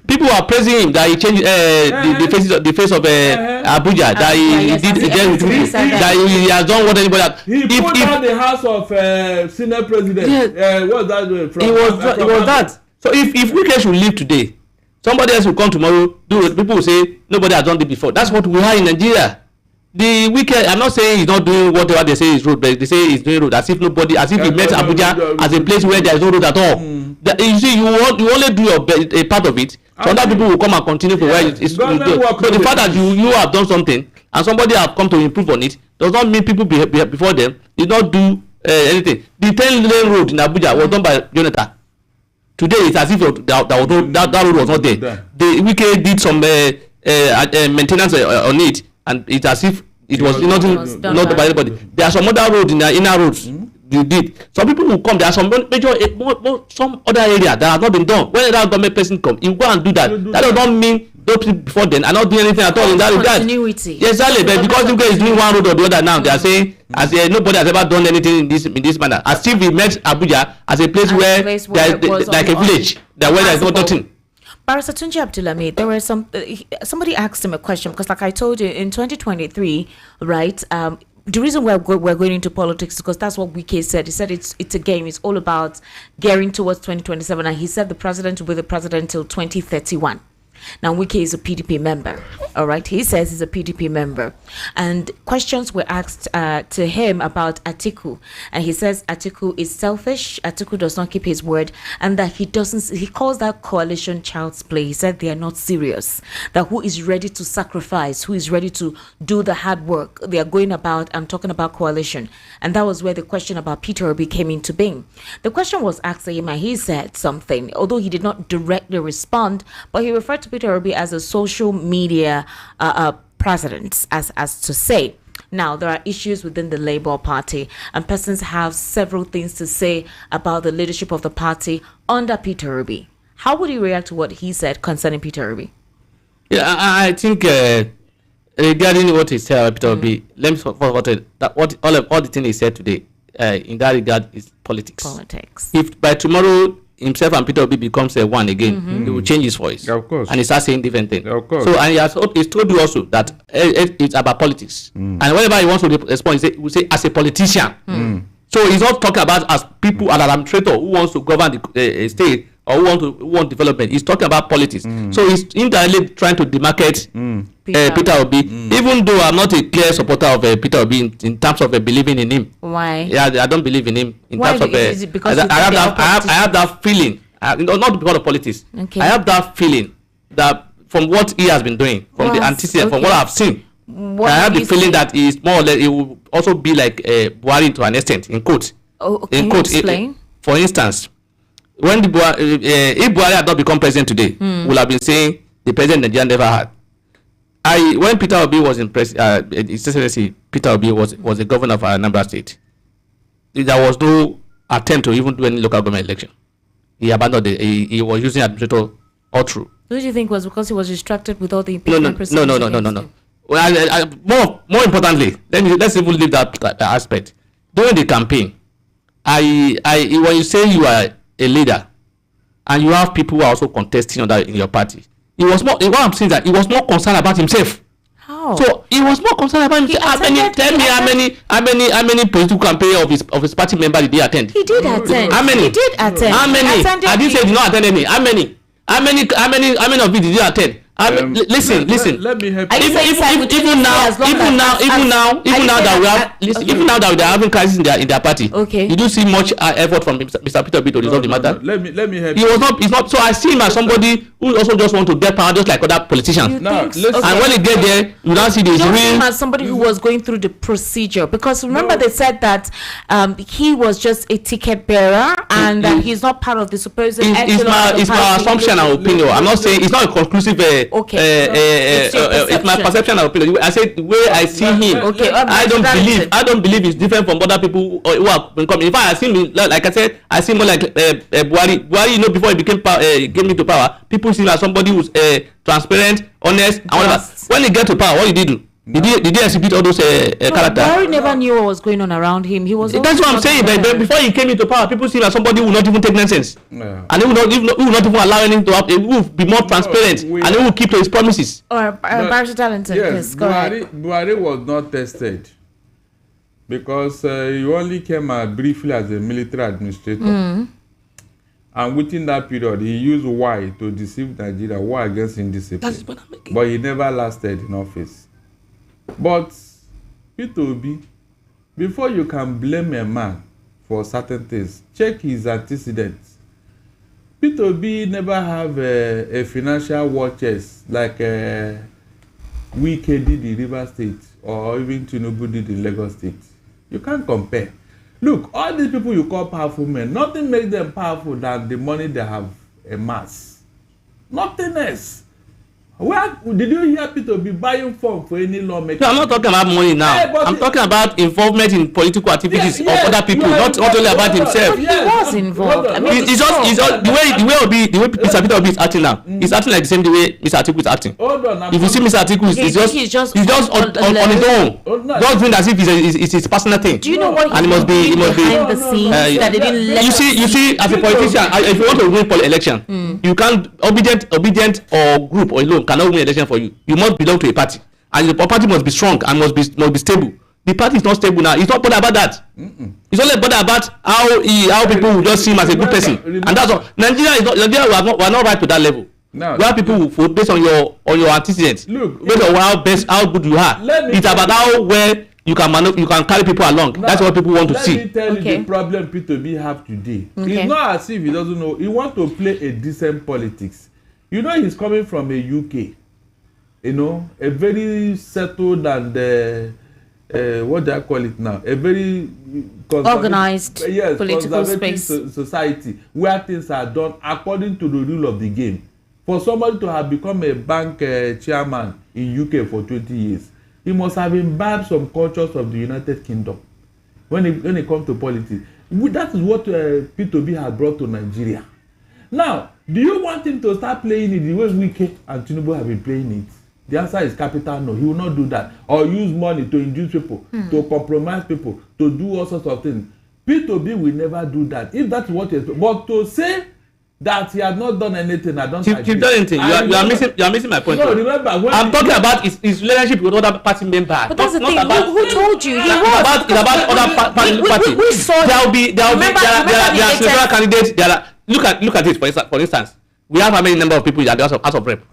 people were praising him that he changed the face of Abuja, that he did that he has done what anybody else. He put down the house of Senate President. What's that doing? It was that. So if Wike should leave today, somebody else will come tomorrow. People will say nobody has done it before. That's what we have in Nigeria. The Wike, I'm not saying he's not doing whatever they say is road, but they say he's doing road as if he met Abuja as a place where there is no road at all. You see, you only do a part of it, so other people will come and continue for where it's good. So the fact that you have done something and somebody have come to improve on it does not mean people before them did not do anything. The 10-lane road in Abuja was done by Jonathan. Today it's as if that road was not there. The Wike did some maintenance on it, and it's as if it was not by anybody. There are some other roads in the inner roads. You did. Some people will come. There are some major, some other area that have not been done. When that government person come, you go and do that. That does not mean those people before then are not doing anything at all in that regard. Continuity. Yes, exactly. But because you guys is doing one road or the other now, they are saying as nobody has ever done anything in this manner. As if we met Abuja as a place where there's like a village, where there's nothing. Barrister Tunji Abdulhamid, there were somebody asked him a question because, like I told you, in 2023, right? The reason we're going into politics is because that's what Wike said. He said it's a game. It's all about gearing towards 2027, and he said the president will be the president till 2031. Now, Wike is a PDP member, all right? He says he's a PDP member. And questions were asked to him about Atiku. And he says Atiku is selfish, Atiku does not keep his word, and that he calls that coalition child's play. He said they are not serious. That who is ready to sacrifice, who is ready to do the hard work. They are going about, I'm talking about coalition. And that was where the question about Peter Obi came into being. The question was asked to him and he said something, although he did not directly respond, but he referred to Peter Obi as a social media president, as to say. Now, there are issues within the Labour Party, and persons have several things to say about the leadership of the party under Peter Obi. How would you react to what he said concerning Peter Obi? Yeah, I think regarding what he said about Peter Obi, let me all the things he said today in that regard is politics. Politics. If by tomorrow himself and Peter Obi becomes one again, he will change his voice. Yeah, of course. And he starts saying different things. Yeah, of course. So, and he's told you also that it's about politics. And whenever he wants to respond, he will say as a politician. So he's not talking about as people, an administrator who wants to govern the state or who want development. He's talking about politics. So he's indirectly trying to demarcate Peter Obi, even though I'm not a clear supporter of Peter Obi in terms of believing in him. Why? Yeah, I don't believe in him in Why? terms of. Is it because I have that feeling. Not because of politics. Okay. I have that feeling that from what he has been doing, from the antecedent, from what I've seen, I have the feeling that he is more or less. It will also be like Buhari to an extent. In quote. Oh, can you explain? For instance, when if Buhari had not become president today, would have been saying the president Nigeria never had. When Peter Obi was in His Excellency Peter Obi was the governor of Anambra State, there was no attempt to even do any local government election. He abandoned it. He was using administrator all through. Don't you think it was because he was distracted with all the impeachment proceedings? No. Well, more importantly, let's even leave that aspect. During the campaign, when you say you are a leader and you have people who are also contesting on that in your party, he was more. What I'm saying is that he was more concerned about himself. How? So he was more concerned about himself. How many political campaign of his party member did he attend? He did attend. How many? He did attend. How many? I didn't say he did not attend any. How many of you did you attend? Listen. Let me help Even now that we are having crisis in their party. Okay. You do see much effort from Mr. Peter Obi to resolve the matter. Let me help. He's not. So I see him as somebody who also just want to get power, just like other politicians. And when he get there, you don't see this real. As somebody who was going through the procedure, because remember they said that he was just a ticket bearer and that he's not part of the supposed. It's my assumption and opinion. I'm not saying it's not a conclusive. It's my perception and opinion. I said the way I see him. Okay. I don't believe it's different from other people who have been coming. In fact, I see him like I said. I see more like Buhari. Buhari, you know, before he became came into power, people see him as somebody who's transparent, honest, and whatever. When he get to power, what did he do? Did he exhibit all those characters? Buhari never knew what was going on around him. He was. That's what I'm saying. But before he came into power, people see him as somebody who will not even take nonsense, and he will not even allow anything to happen. He will be more transparent, and he will keep to his promises. Barrister Darlington, yes, go ahead. Buhari was not tested because he only came briefly as a military administrator, and within that period, he used why to deceive Nigeria, war against indiscipline. But he never lasted in office. But Peter Obi, before you can blame a man for certain things, check his antecedents. Peter Obi never have a financial war chest like Wike did in River State or even Tinubu did in Lagos State. You can't compare. Look, all these people you call powerful men, nothing makes them powerful than the money they have amassed. Nothing else. Where did you hear Peter be buying form for any lawmaker? No, I'm not talking about money now. I'm talking about involvement in political activities of other people, not only about himself. He was involved. I mean, it's just the way Mr. Peter Obi is acting now. He's acting like the same way Mr. Atiku is acting. Hold on. If you see Mr. Atiku, he's just on his own, just doing as if it's his personal thing. Do you know what? And it must be behind the scenes that they didn't let. You see, as a politician, if you want to win election, you can't obedient or group or alone cannot win election for you. You must belong to a party, and the party must be strong and must be stable. The party is not stable now. It's not bothered about that. It's only bothered about how people will just see him as a good person, and that's all. Nigeria we are not right to that level. No, where people will vote based on your antecedents. Look, based on how good you are. It's about how well you can carry people along. Now, that's what people want to see. Let me tell you the problem Peter B have today. It's not as if he doesn't know. He wants to play a decent politics. You know, he's coming from a UK. You know, a very settled and what do I call it now? A very organized political space society where things are done according to the rule of the game. For somebody to have become a bank chairman in UK for 20 years, he must have imbibed some cultures of the United Kingdom. When it comes to politics, that is what Peter B has brought to Nigeria. Now, do you want him to start playing it the way Wike and Tinubu have been playing it? The answer is capital no. He will not do that. Or use money to induce people, to compromise people, to do all sorts of things. Peter B will never do that. If that's what he is. But to say that he has not done anything. I don't agree. You've done anything. You are missing my point. No, remember when I'm talking about his relationship with other party members. But that's the thing. Who told you? He was. It's about other parties. We saw. There are several candidates. Look at it for instance. We have how many number of people in the House of Rep?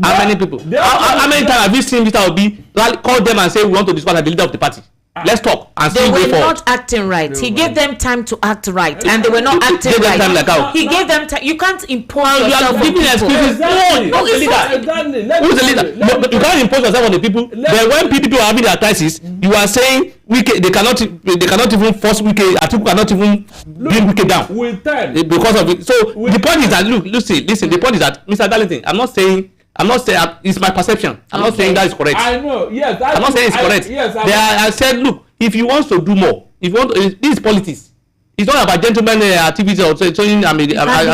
How many people? How many times have you seen Mr. Obi call them and say we want to discuss the leader of the party? Let's talk and see. They were not acting right. He gave them time to act right, and they were not acting right. He gave them time. You can't impose yourself on people. No, who's the leader? You can't impose yourself on the people. Then when people are having their crisis, you are saying Wike, they cannot even force Wike. Atiku cannot even bring Wike down with time because of it. So the point is that listen. The point is that Mr. Darlington, I'm not saying it's my perception. I'm not saying that is correct. I know. Yes, I'm not saying it's correct. I said, look, if you want to do more, if you want to, this is politics. It's not about gentleman activity or saying be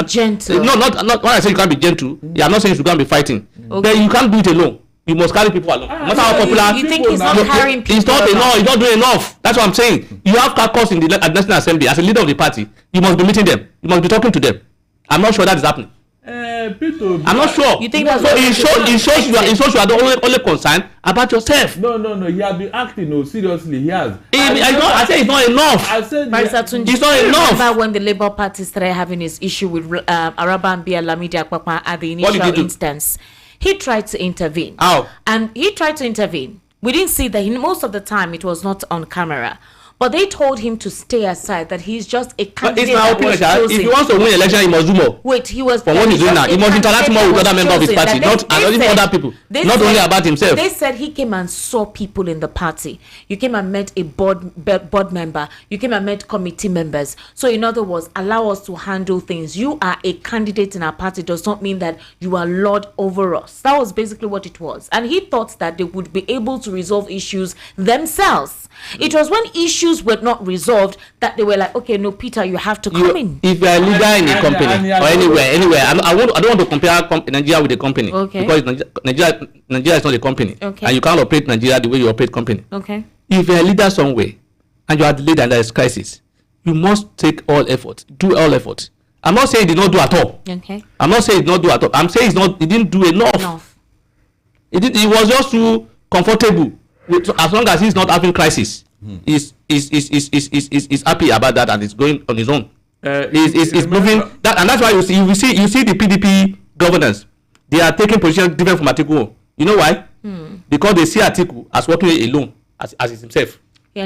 gentle. No, not when I say you can't be gentle. I'm not saying you can't be fighting. Then you can't do it alone. You must carry people along. No matter how popular. You think he's not carrying people? It's not enough. He's not doing enough. That's what I'm saying. You have caucus in the National Assembly as a leader of the party. You must be meeting them. You must be talking to them. I'm not sure that is happening. I'm not sure. You think that's so? It shows you are the only concerned about yourself. No. He has been acting. Seriously, he has. I say it's not enough. It's not enough. Remember when the Labour Party started having his issue with Araba Mbia Lamidi Akpakpa at the initial instance? He tried to intervene. How? And he tried to intervene. We didn't see that. Most of the time, it was not on camera. But they told him to stay aside, that he's just a candidate. If he wants to win election, he must do more. Wait, he was. For what he's doing now, he must interact more with other members of his party, not other people, not only about himself. They said he came and saw people in the party. You came and met a board member. You came and met committee members. So in other words, allow us to handle things. You are a candidate in our party does not mean that you are lord over us. That was basically what it was. And he thought that they would be able to resolve issues themselves. It was when issues were not resolved that they were like, okay, no, Peter, you have to come in. If you are a leader in a company or anywhere, I don't want to compare Nigeria with a company, because Nigeria is not a company, and you can't operate Nigeria the way you operate company. Okay. If you are a leader somewhere and you are the leader and there is crisis, you must take all effort, do all effort. I'm not saying he did not do at all. Okay. I'm not saying he did not do at all. I'm saying he didn't do enough. He was just too comfortable. As long as he's not having crisis, he's happy about that and is going on his own. He's moving that, and that's why you see the PDP governance. They are taking position different from Atiku. You know why? Because they see Atiku as working alone, as himself. See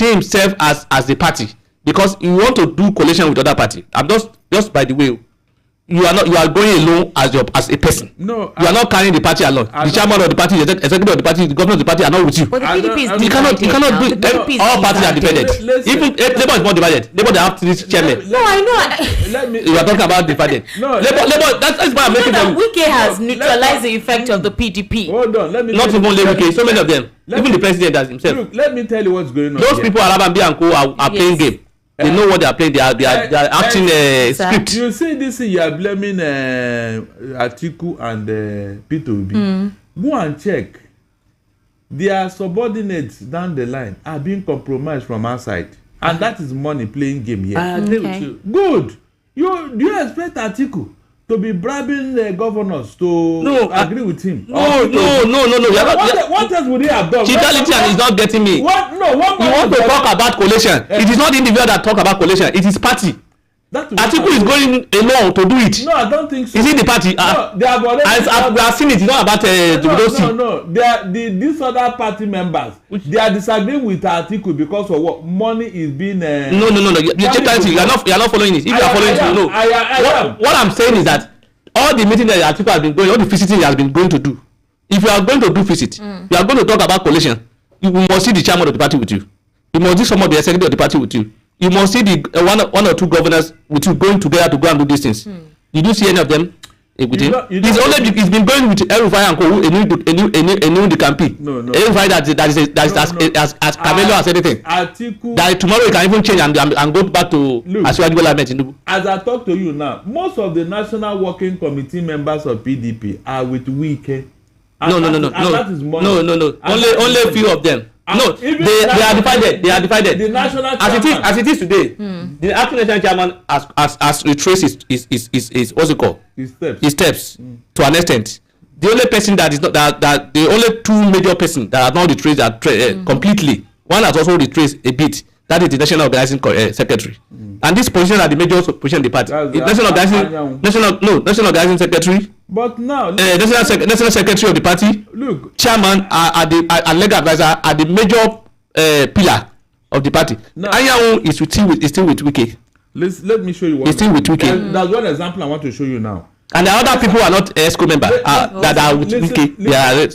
himself as the party, because you want to do coalition with other party. I'm just by the way. You are going alone as a person. No, you are not carrying the party alone. The chairman of the party, the executive of the party, the governor of the party are not with you. But the PDP is you cannot do it. All parties are divided. Even Labour is not divided. Labour, they have 3 chairmen. No, I know. You are talking about divided. No, Labour. That's why I'm making them. Wike has neutralized the effect of the PDP. Hold on, let me. Not even Wike. So many of them. Even the president does himself. Look, let me tell you what's going on. Those people, Arabambi and Co, are playing game. They know what they are playing. They are acting script. You see this, you are blaming Atiku and P2B. Go and check. Their subordinates down the line are being compromised from outside, and that is money playing game here. I agree with you. Good. Do you expect Atiku to be bribing the governors to agree with him? No. What else would he have done? Chitality is not getting me. You want to talk about coalition. It is not individual that talk about coalition. It is party. Atiku is going alone to do it. No, I don't think so. Is it the party? No, they have already. We have seen it. It's not about No. These other party members, they are disagreeing with Atiku because of what money is being. No. You are not following it. If you are following it, you know. What I'm saying is that all the meetings that Atiku has been going, all the visiting he has been going to do. If you are going to do visit, you are going to talk about coalition. You must see the chairman of the party with you. You must see some of the executive of the party with you. You must see the one or two governors with you going together to go and do these things. Did you see any of them with him? He's been going with Erufai and Co. A new the campaign. No. Erufai that is as Camelo as anything. Atiku. That tomorrow he can even change and go back to Asiwaju Bola Ahmed Tinubu. As I talk to you now, most of the national working committee members of PDP are with Wike. No. That is money. No. Only few of them. No, they are divided. They are divided. The national as it is today, the acting national chairman has retraced his what's it called? His steps to an extent. The only person that is not that the only two major person that have not retraced completely. One has also retraced a bit. That is the national organizing secretary, and this position are the major position in the party. National organizing secretary. But now, national secretary of the party, look, chairman, and legal advisor are the major pillar of the party. Anyanwu is still with Wike. Let me show you one. He's still with Wike. That's one example I want to show you now. And the other people are not ESCO members that are with Wike. They are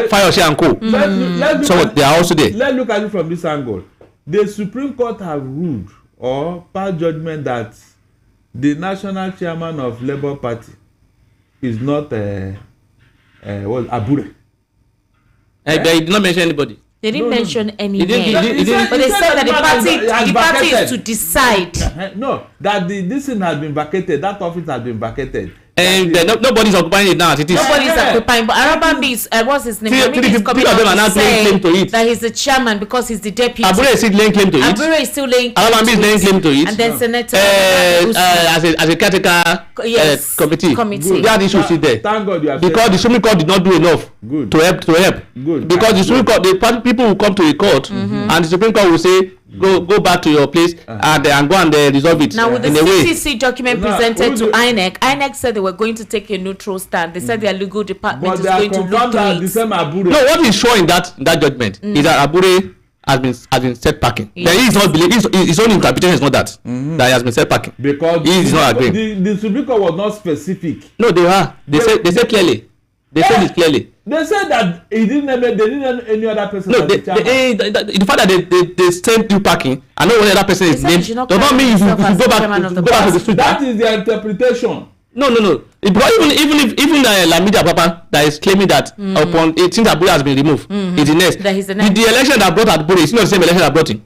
Fayose and Co. So they are also there. Let's look at it from this angle. The Supreme Court have ruled or passed judgment that the national chairman of Labour Party is not Abure. They did not mention anybody. They didn't mention any name. But they said that the party is to decide. No, that this thing has been vacated. That office has been vacated. And nobody's occupying it now as it is. Nobody's occupying, but Araban is what's his name? Three of them are now laying claim to it. That he's the chairman because he's the deputy. Abure is still laying claim to it. Abure is still laying claim to it. Araban is laying claim to it. And then Senator as a caretaker committee. That issue is there. Thank God you have because the Supreme Court did not do enough to help. Good. Because the Supreme Court, the people will come to the court and the Supreme Court will say, go back to your place and go and resolve it. Now with the CCC document presented to INEC said they were going to take a neutral stand. They said their legal department is going to look to it. No, what is showing that judgment is that Abure has been set packing. Yes. He is not believing his own interpretation is not that he has been set packing. Because he is not agreeing. The Supreme Court was not specific. No, they are. They said clearly. They said it clearly. They said that he didn't name any other person. No, the fact that they sent you packing, I know when other person is named, does not mean if you go back to the street. That is their interpretation. No. Because even Lamidi Papa that is claiming that upon since Abure has been removed, is the next. The election that brought Abure is not the same election that brought him.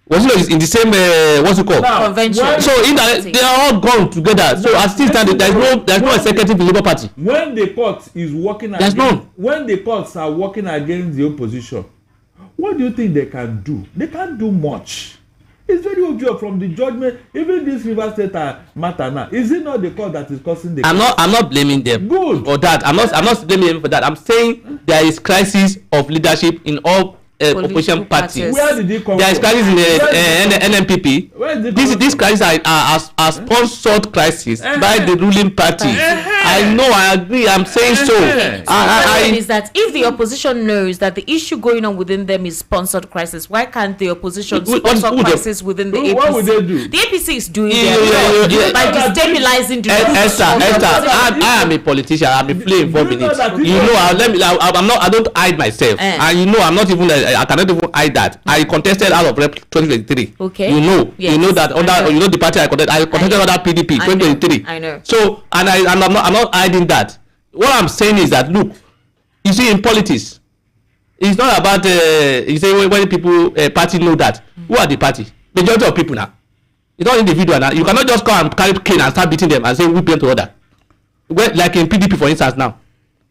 Was it in the same what's it called? Convention. So they are all gone together. So as still standing, there's no executive Labour Party. When the court is working when the courts are working against the opposition, what do you think they can do? They can't do much. It's very obvious from the judgment. Even this River State matter now, is it not the court that is causing the? I'm not blaming them. Good. For that. I'm not blaming them for that. I'm saying there is crisis of leadership in all opposition parties. Where did it come there is crisis in the NNPP. These crises are sponsored crisis by the ruling party. I know, I agree. I'm saying so. Is that if the opposition knows that the issue going on within them is sponsored crisis, why can't the opposition sponsor crisis within the APC? What would they do? The APC is doing their job by destabilizing the Esther, I am a politician. I'm a flame 4 minutes. I don't hide myself. And you know, I'm not even. I cannot even hide that. I contested out of Rep 2023. Okay. You know that the party I contested under PDP 2023. I know. So I'm not hiding that. What I'm saying is that look, you see in politics, it's not about you say when people party know that who are the party. Majority of people now. It's not individual now. You cannot just come and carry cane and start beating them and say we pay to order. Like in PDP for instance now,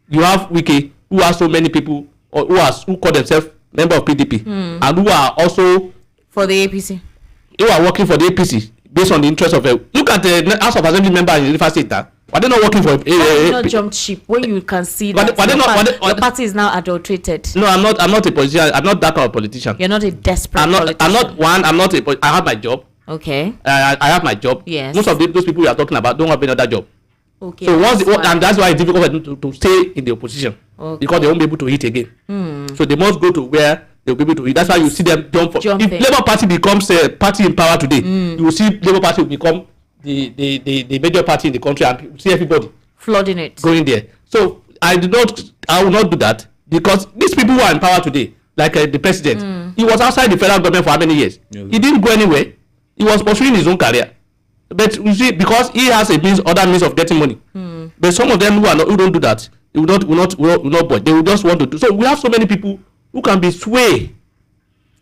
you have Wike who has so many people who call themselves member of PDP and who are also for the APC. Who are working for the APC based on the interest of look at the House of Assembly member in River State now. Why they not working for not jumped ship when you can see that the party is now adulterated? No, I'm not a politician. I'm not that kind of politician. You're not a desperate politician. I have my job. Okay. I have my job. Yes. Most of those people you are talking about don't have another job. Okay. So and that's why it's difficult for them to stay in the opposition. Okay. Because they won't be able to hit again. So they must go to where they'll be able to hit. That's why you see them jump. If Labour Party becomes a party in power today, you will see Labour Party will become the major party in the country, and you see everybody flooding it, going there. So I will not do that, because these people who are in power today, like the president, he was outside the federal government for how many years? Yes. He didn't go anywhere. He was pursuing his own career. But you see, because he has other means of getting money. But some of them who don't do that, they will not budge. They will just want to do. So we have so many people who can be swayed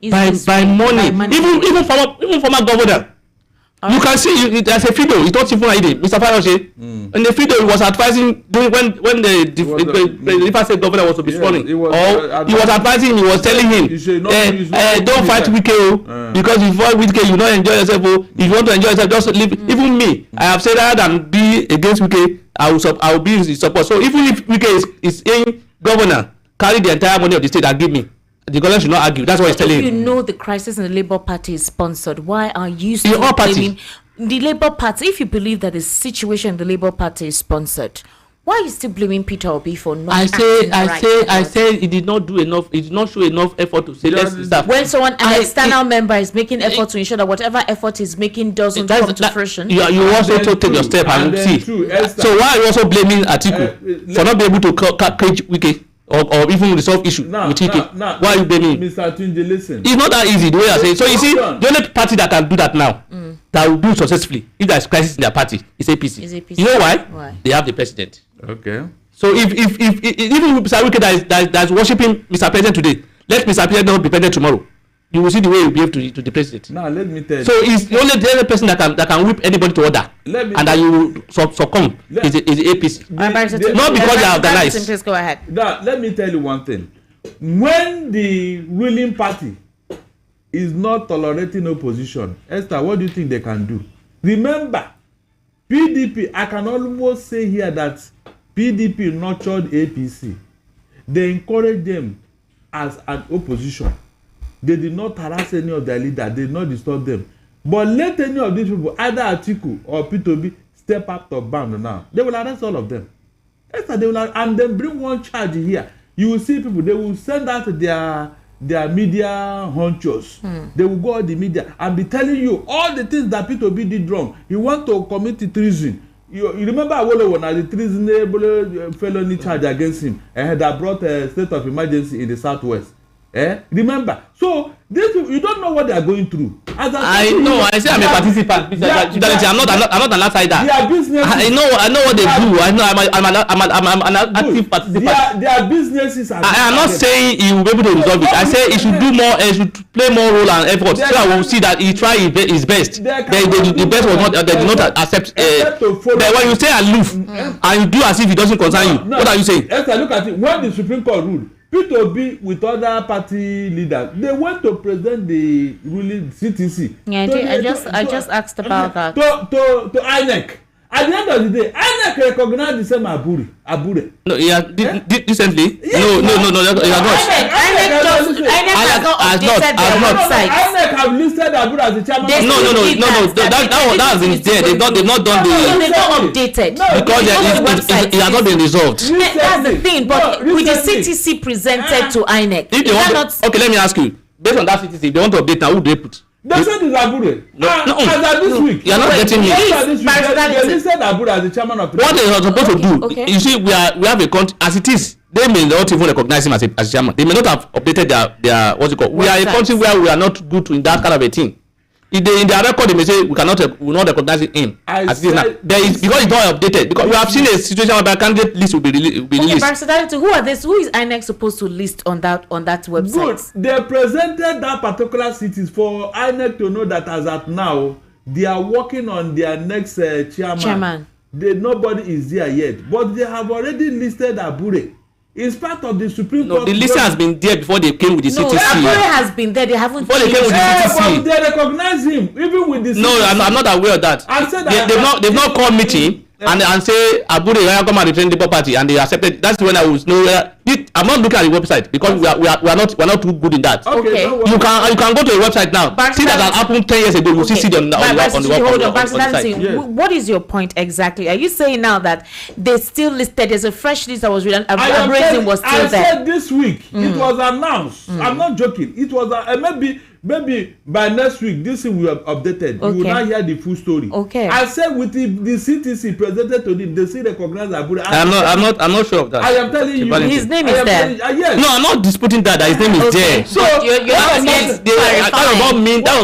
by money. Even former governor. You can see there's a video. It's not even ID. Mr. Fayose. In the video, he was advising when the River State governor was to be sworn in. He was advising. He was telling him, don't fight Wike because if you fight Wike, you don't enjoy yourself. If you want to enjoy yourself, just leave. Even me, I have said rather than be against Wike, I will be in support. So even if Wike is in governor, carry the entire money of the state and give me. The government should not argue. That's what he's telling you. If you know the crisis in the Labour Party is sponsored, why are you still blaming the Labour Party? If you believe that the situation in the Labour Party is sponsored, why are you still blaming Peter Obi for not I say he did not do enough. He did not show enough effort to say let's start. When an external member is making effort to ensure that whatever effort he's making doesn't come to fruition. You also take your step and see. So why are you also blaming Atiku for not being able to cage Wike? Or even resolve issue with Wike? Why are you blaming? Mr. Tunji, listen. It's not that easy the way I say. So you see, the only party that can do that now, that will do it successfully, if there is crisis in their party, is APC. You know why? They have the president. Okay. So if even Mr. Wike that is worshiping Mr. President today, let Mr. President not be president tomorrow. You will see the way he will behave to the president. Now let me tell you. So it's the only person that can whip anybody to order, and that you will succumb is the APC. Not because they are organized. Please go ahead. Now let me tell you one thing. When the ruling party is not tolerating opposition, Esther, what do you think they can do? Remember, PDP. I can almost say here that PDP nurtured APC. They encouraged them as an opposition. They did not harass any of their leaders. They did not disturb them. But let any of these people, either Atiku or P2B, step out of bound now. They will arrest all of them. They will and then bring one charge here. You will see people, they will send out their media honchos. They will go on the media and be telling you all the things that P2B did wrong. You want to commit treason. You remember Awolowo na the treasonable felony charge against him that brought a state of emergency in the southwest. Remember, so this you don't know what they are going through. I know. I say I'm a participant. I'm not an outsider. Their business. I know what they do. I know I'm an active participant. Their businesses are. I am not saying he will be able to resolve it. I say he should do more. He should play more role and effort. So I will see that he try his best. The best was not. They did not accept. But when you stay aloof and you do as if it doesn't concern you, what are you saying? Esther, look at it. When the Supreme Court ruled, P2B with other party leaders, they went to present the ruling CTC. Yeah, I just asked about that. To INEC. At the end of the day, INEC recognized the same Abure. No, yeah, recently? No, you are not. INEC has not updated their website. INEC have listed Abure as the chairman. No. That has been there. They've not done the. They've not updated. Because it has not been resolved. That's the thing. But with the CTC presented to INEC, okay, let me ask you. Based on that CTC, if they want to update now, who do they put? They said it's Abure. No. This week. You are not getting me. They listed Abure as the chairman of. What they are supposed to do? You see, we have a country as it is. They may not even recognize him as chairman. They may not have updated their what's it called. We are a country where we are not good in that kind of a thing. In their record, they may say we will not recognize him as it is now. Because it's not updated. Because we have seen a situation where the candidate list will be released. Who are this? Who is INEC supposed to list on that website? Good. They presented that particular cities for INEC to know that as at now they are working on their next chairman. Nobody is there yet, but they have already listed Abure. It's part of the Supreme Court. No, the list has been there before they came with the CTC. No, Abure has been there. They haven't. Before they came with the CTC. But they recognize him even with the CTC. No, I'm not aware of that. I said that they've not called meeting and say Abure come and represent the property and they accepted. That's when I was I'm not looking at the website because we are not too good in that. Okay. You can go to the website now. See that happened 10 years ago. You see it on the website. What is your point exactly? Are you saying now that they still listed? There's a fresh list that was written. Abure was still there. I said this week it was announced. I'm not joking. It was maybe by next week this thing will be updated. You will not hear the full story. Okay. I said with the CTC presented to them, they still recognize Abure. I'm not sure of that. I am telling you, his name is there. Yes. No, I'm not disputing that his name is there. So that does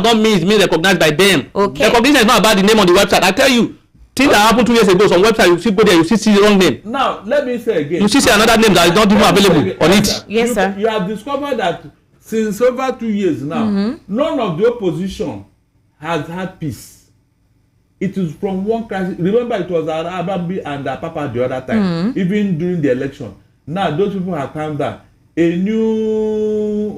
not mean it's being recognized by them. Okay. Recognition is not about the name on the website. I tell you, things that happened 2 years ago, some website you see go there, you see the wrong name. Now let me say again. You see another name that is not even available on it. Yes, sir. You have discovered that since over 2 years now, none of the opposition has had peace. It is from one crisis. Remember, it was Arabambi and Papa the other time, even during the election. Now, those people have come down. A new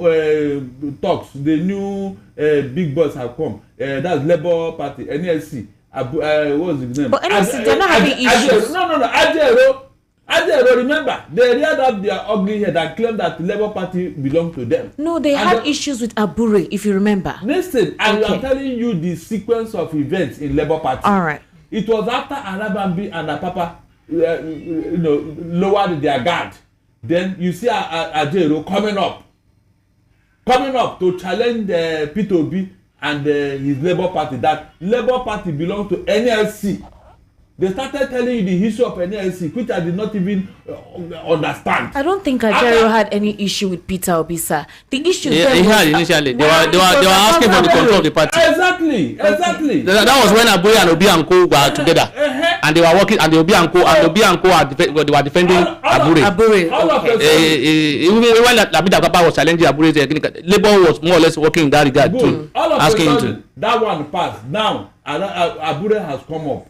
talks, the new big boss have come. That's Labour Party, NLC. What was his name? But NLC, they're not having issues. No. Ajero, remember, they reared up their ugly head and claimed that the Labour Party belonged to them. No, they had issues with Abure, if you remember. Listen, I'm telling you the sequence of events in Labour Party. All right. It was after Arabambi and Apapa lowered their guard. Then you see Ajero coming up to challenge P2B and his Labour Party. That Labour Party belongs to NLC. They started telling you the history of NLC, which I did not even understand. I don't think Ajero had any issue with Peter Obi, sir. The issue he had initially. They were asking for the control of the party. Exactly. That was when Abure and Obi and Co were together, and they were working, and the Obi and Co they were defending Abure. Even when Labida Papa was challenging Abure, Labour was more or less working in that regard too, asking him to. That one passed. Now Abure has come up.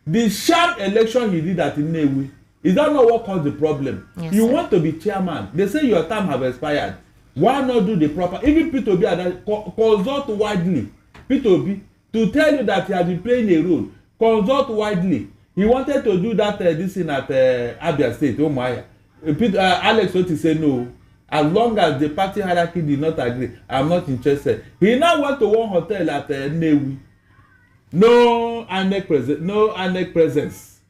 The sharp election he did at Inewi, is that not what caused the problem? Yes, you want to be chairman. They say your time have expired. Why not do the proper? Even P2B consult widely. P2B to tell you that he has been playing a role. Consult widely. He wanted to do that this thing at Abia State. Oh my! Alex Oti said no. As long as the party hierarchy did not agree, I'm not interested. He now went to one hotel at Inewi. No ANEC presence,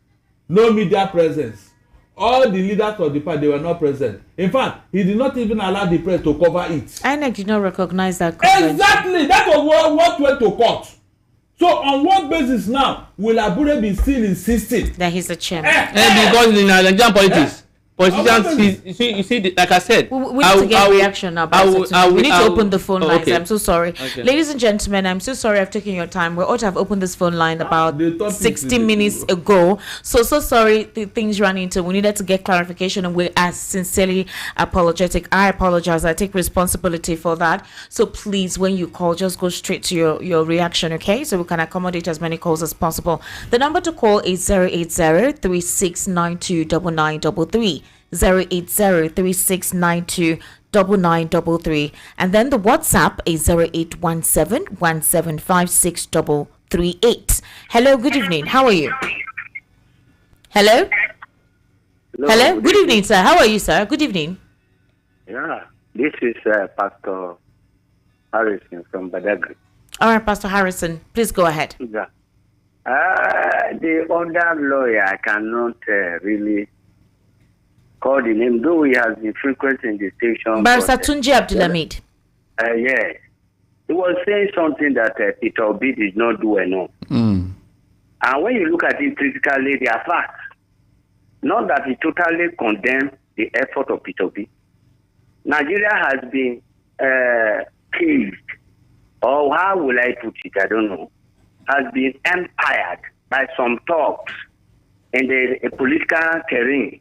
no media presence. All the leaders of the party, they were not present. In fact, he did not even allow the press to cover it. INEC did not recognize that. Exactly, that was what went to court. So on what basis now will Abure be still insisting that he's the chairman? Because in Nigerian politics, politicians, you see, like I said, we need to get a reaction now. We need to open the phone lines. Okay. I'm so sorry. Okay. Ladies and gentlemen, I'm so sorry I've taken your time. We ought to have opened this phone line about 60 minutes ago. So sorry the things ran into. We needed to get clarification, and we're as sincerely apologetic. I apologize. I take responsibility for that. So please, when you call, just go straight to your reaction, okay? So we can accommodate as many calls as possible. The number to call is 080-3692-9933. 080-3692-9933, and then the WhatsApp is 0817-1756-338. Hello, good evening. How are you? Hello? Hello? Good evening, sir. How are you, sir? Good evening. Yeah, this is Pastor Harrison from Badagry. All right, Pastor Harrison, please go ahead. Yeah. The other lawyer, I cannot really call the name, though he has been frequent in the station. Barrister Tunji Abdulhamid. Yes. He was saying something that Peter Obi did not do enough. And when you look at it critically, they are facts. Not that he totally condemned the effort of Peter Obi. Nigeria has been caged, or how will I put it, I don't know, has been empired by some talks in the political terrain.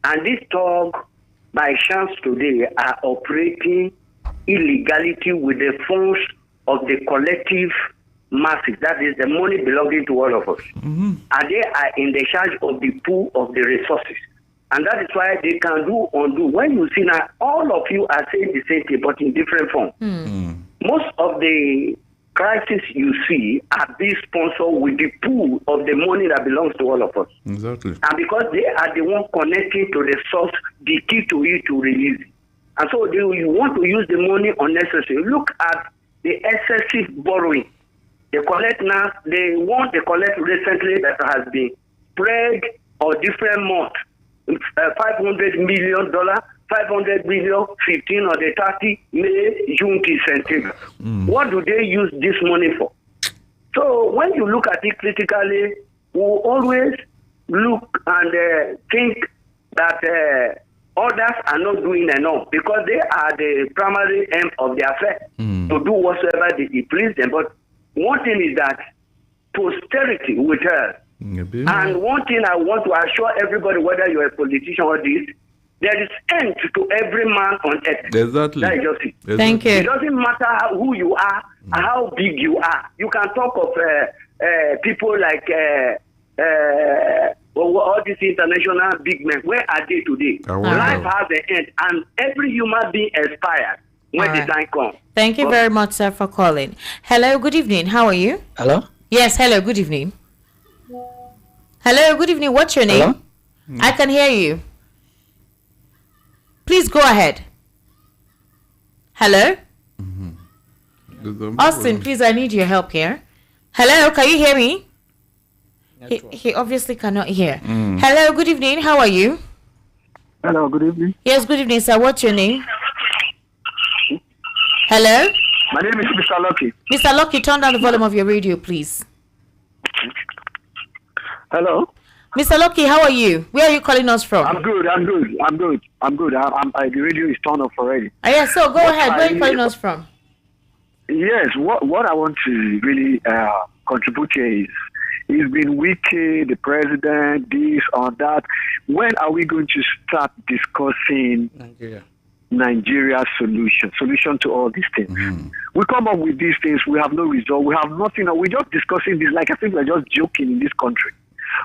And this talk, by chance today, are operating illegality with the funds of the collective masses. That is the money belonging to all of us. And they are in the charge of the pool of the resources. And that is why they can do undo. When you see now, all of you are saying the same thing, but in different form. Most of the crisis you see are being sponsored with the pool of the money that belongs to all of us. Exactly. And because they are the one connecting to the source, the key to it to release it. And so you want to use the money unnecessarily. Look at the excessive borrowing. They collect now, the one they collect recently that has been spread on different months. $500 million, 500 million, 15 or the 30, May, June to September. What do they use this money for? So when you look at it critically, we always look and think that others are not doing enough because they are the primary aim of the affair to do whatsoever they please them. But one thing is that posterity will tell. And one thing I want to assure everybody, whether you're a politician or this, there is end to every man on earth. Exactly. That is just it. Thank you. It doesn't matter who you are, how big you are. You can talk of people like all these international big men. Where are they today? Life has an end, and every human being expires when the time comes. Thank you very much, sir, for calling. Hello, good evening. How are you? Hello? Yes, hello, good evening. Hello, good evening. What's your name? Hello? I can hear you. Please go ahead. Hello? Austin, please, I need your help here. Hello, can you hear me? He obviously cannot hear. Hello, good evening. How are you? Hello, good evening. Yes, good evening, sir. What's your name? Hello? My name is Mr. Lucky. Mr. Lucky, turn down the volume of your radio, please. Hello? Mr. Lucky, how are you? Where are you calling us from? I'm good. The radio is turned off already. Yeah, so go ahead. Where are you calling us from? Yes, what I want to really contribute here is, it's been Wike, the president, this or that. When are we going to start discussing Nigeria solution to all these things? We come up with these things, we have no result, we have nothing, we're just discussing this like I think we're just joking in this country.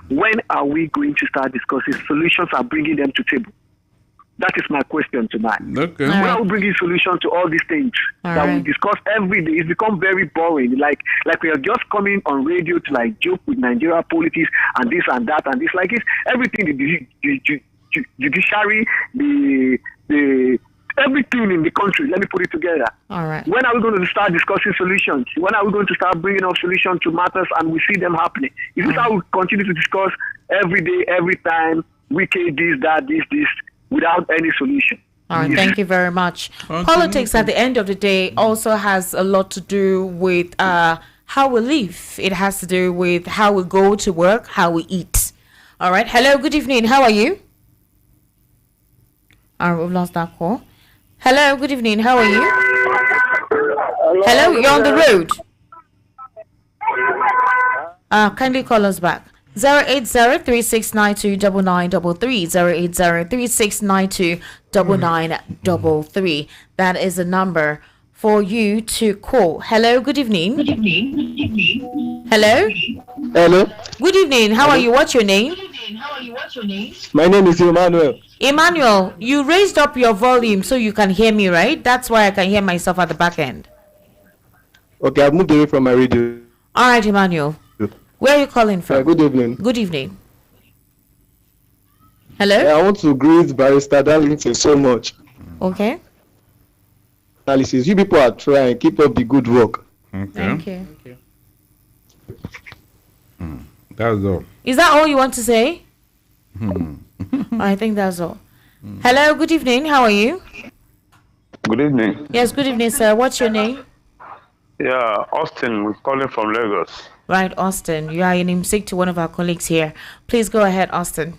When are we going to start discussing solutions and bringing them to table? That is my question tonight. Okay. When are we bringing solutions to all these things that we discuss every day? It's become very boring. Like we are just coming on radio to like joke with Nigeria politics and this and that and this. Like it's everything, the judiciary, the everything in the country. Let me put it together. All right. When are we going to start discussing solutions? When are we going to start bringing up solutions to matters and we see them happening? Is this how we continue to discuss every day, every time, weekend, this, that, this, without any solution? All right, thank you very much. Politics at the end of the day also has a lot to do with how we live. It has to do with how we go to work, how we eat. All right. Hello, good evening. How are you? All right, we've lost that call. Hello, good evening. How are you? Hello, you're on the road. Kindly call us back. 080-3692-9933, 080-3692-9933. That is the number for you to call. Hello, good evening. Good evening. Hello? Hello? Good evening. How are you? What's your name? My name is Emmanuel. Emmanuel, you raised up your volume so you can hear me, right? That's why I can hear myself at the back end. Okay, I've moved away from my radio. All right, Emmanuel. Where are you calling from? Good evening. Good evening. Hello? I want to greet Barrister Darlington so much. Okay. Analysis. You people are trying. Keep up the good work. Okay. Thank you. That's all. Is that all you want to say? I think that's all. Hello, good evening. How are you? Good evening. Yes, good evening, sir. What's your name? Yeah, Austin. We're calling from Lagos. Right, Austin. You are a namesake to one of our colleagues here. Please go ahead, Austin.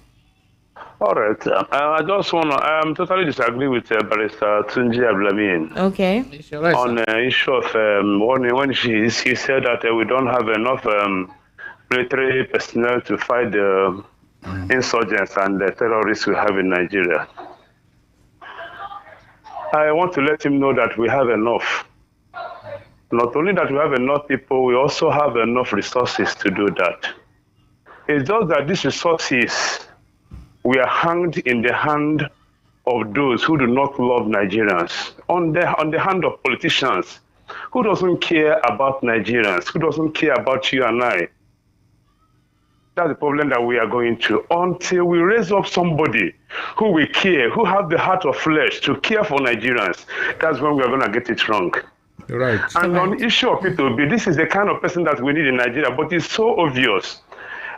All right. I just want to totally disagree with Barrister Tunji Abdulamin. Okay. On the issue of when he said that we don't have enough military personnel to fight the insurgents and the terrorists we have in Nigeria. I want to let him know that we have enough. Not only that we have enough people, we also have enough resources to do that. It's just that these resources, we are hanged in the hand of those who do not love Nigerians, on the hand of politicians who doesn't care about Nigerians, who doesn't care about you and I. That's the problem that we are going through. Until we raise up somebody who will care, who have the heart of flesh to care for Nigerians, that's when we are going to get it wrong. Right. And on the issue of P2B, this is the kind of person that we need in Nigeria, but it's so obvious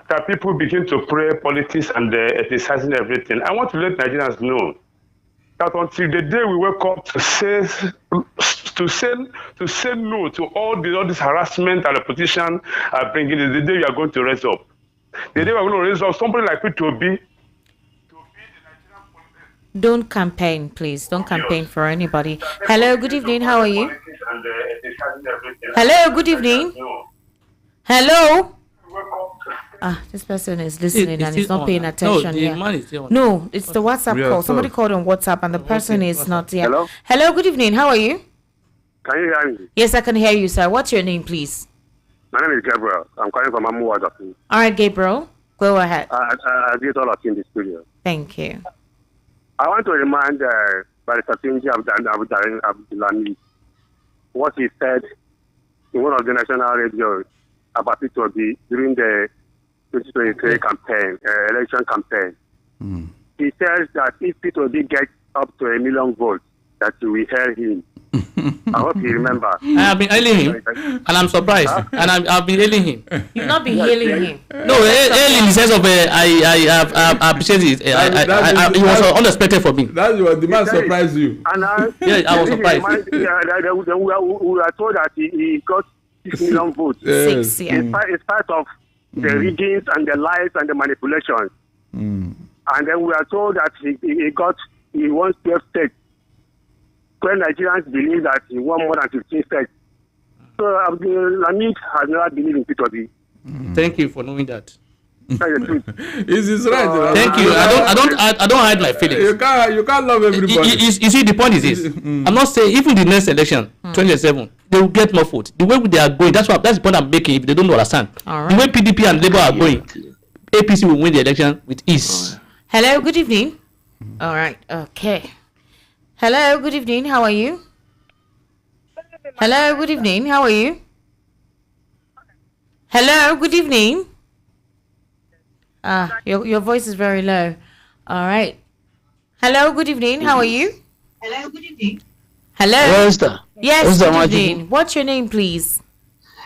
that people begin to pray politics and ethicizing everything. I want to let Nigerians know that until the day we wake up to say no to all this harassment and the politician are bringing, is the day we are going to raise up. The day we are going to raise up somebody like P2B. Don't campaign, please. Don't campaign for anybody. Hello, good evening. How are you? Hello, good evening. Hello. This person is listening and is not paying attention. No, it's the WhatsApp call. Somebody called on WhatsApp and the person is not here. Hello? Hello, good evening. How are you? Can you hear me? Yes, I can hear you, sir. What's your name, please? My name is Gabriel. I'm calling from Amuwaza. All right, Gabriel, go ahead. I did all of in the studio. Thank you. I want to remind Barrister Tunji Abdulhamid what he said in one of the national radios about IPOB during the 2023 campaign, election campaign. He says that if IPOB gets up to 1 million votes, that we will hear him. I hope you remember. I have been hailing him, and I'm surprised. And I've been hailing him. You've not been hailing him. No, hailing in the sense of I appreciate it. It was unexpected for me. That's what the man surprised you. And yeah, I was surprised. We are told that he got 6 million votes. Yes. 6, yeah. In spite of the riggings and the lies and the manipulations. And then we are told that he wants 12 states. When Nigerians believe that he won more than 15 states. So Abdulhamid has never believed in IPOB. Thank you for knowing that. Is this right? Thank you. I don't hide my feelings. You can't love everybody. You see, the point is this. I'm not saying even the next election, 2027, they will get more votes. The way they are going, that's the point I'm making. If they don't understand, the way PDP and Labour are going, APC will win the election with ease. Hello, good evening. All right, okay. Hello, good evening. How are you? Hello, good evening. How are you? Hello, good evening. Your voice is very low. All right. Hello, good evening. How are you? Hello, good evening. Hello. Esther. Yes, good evening. What's your name, please?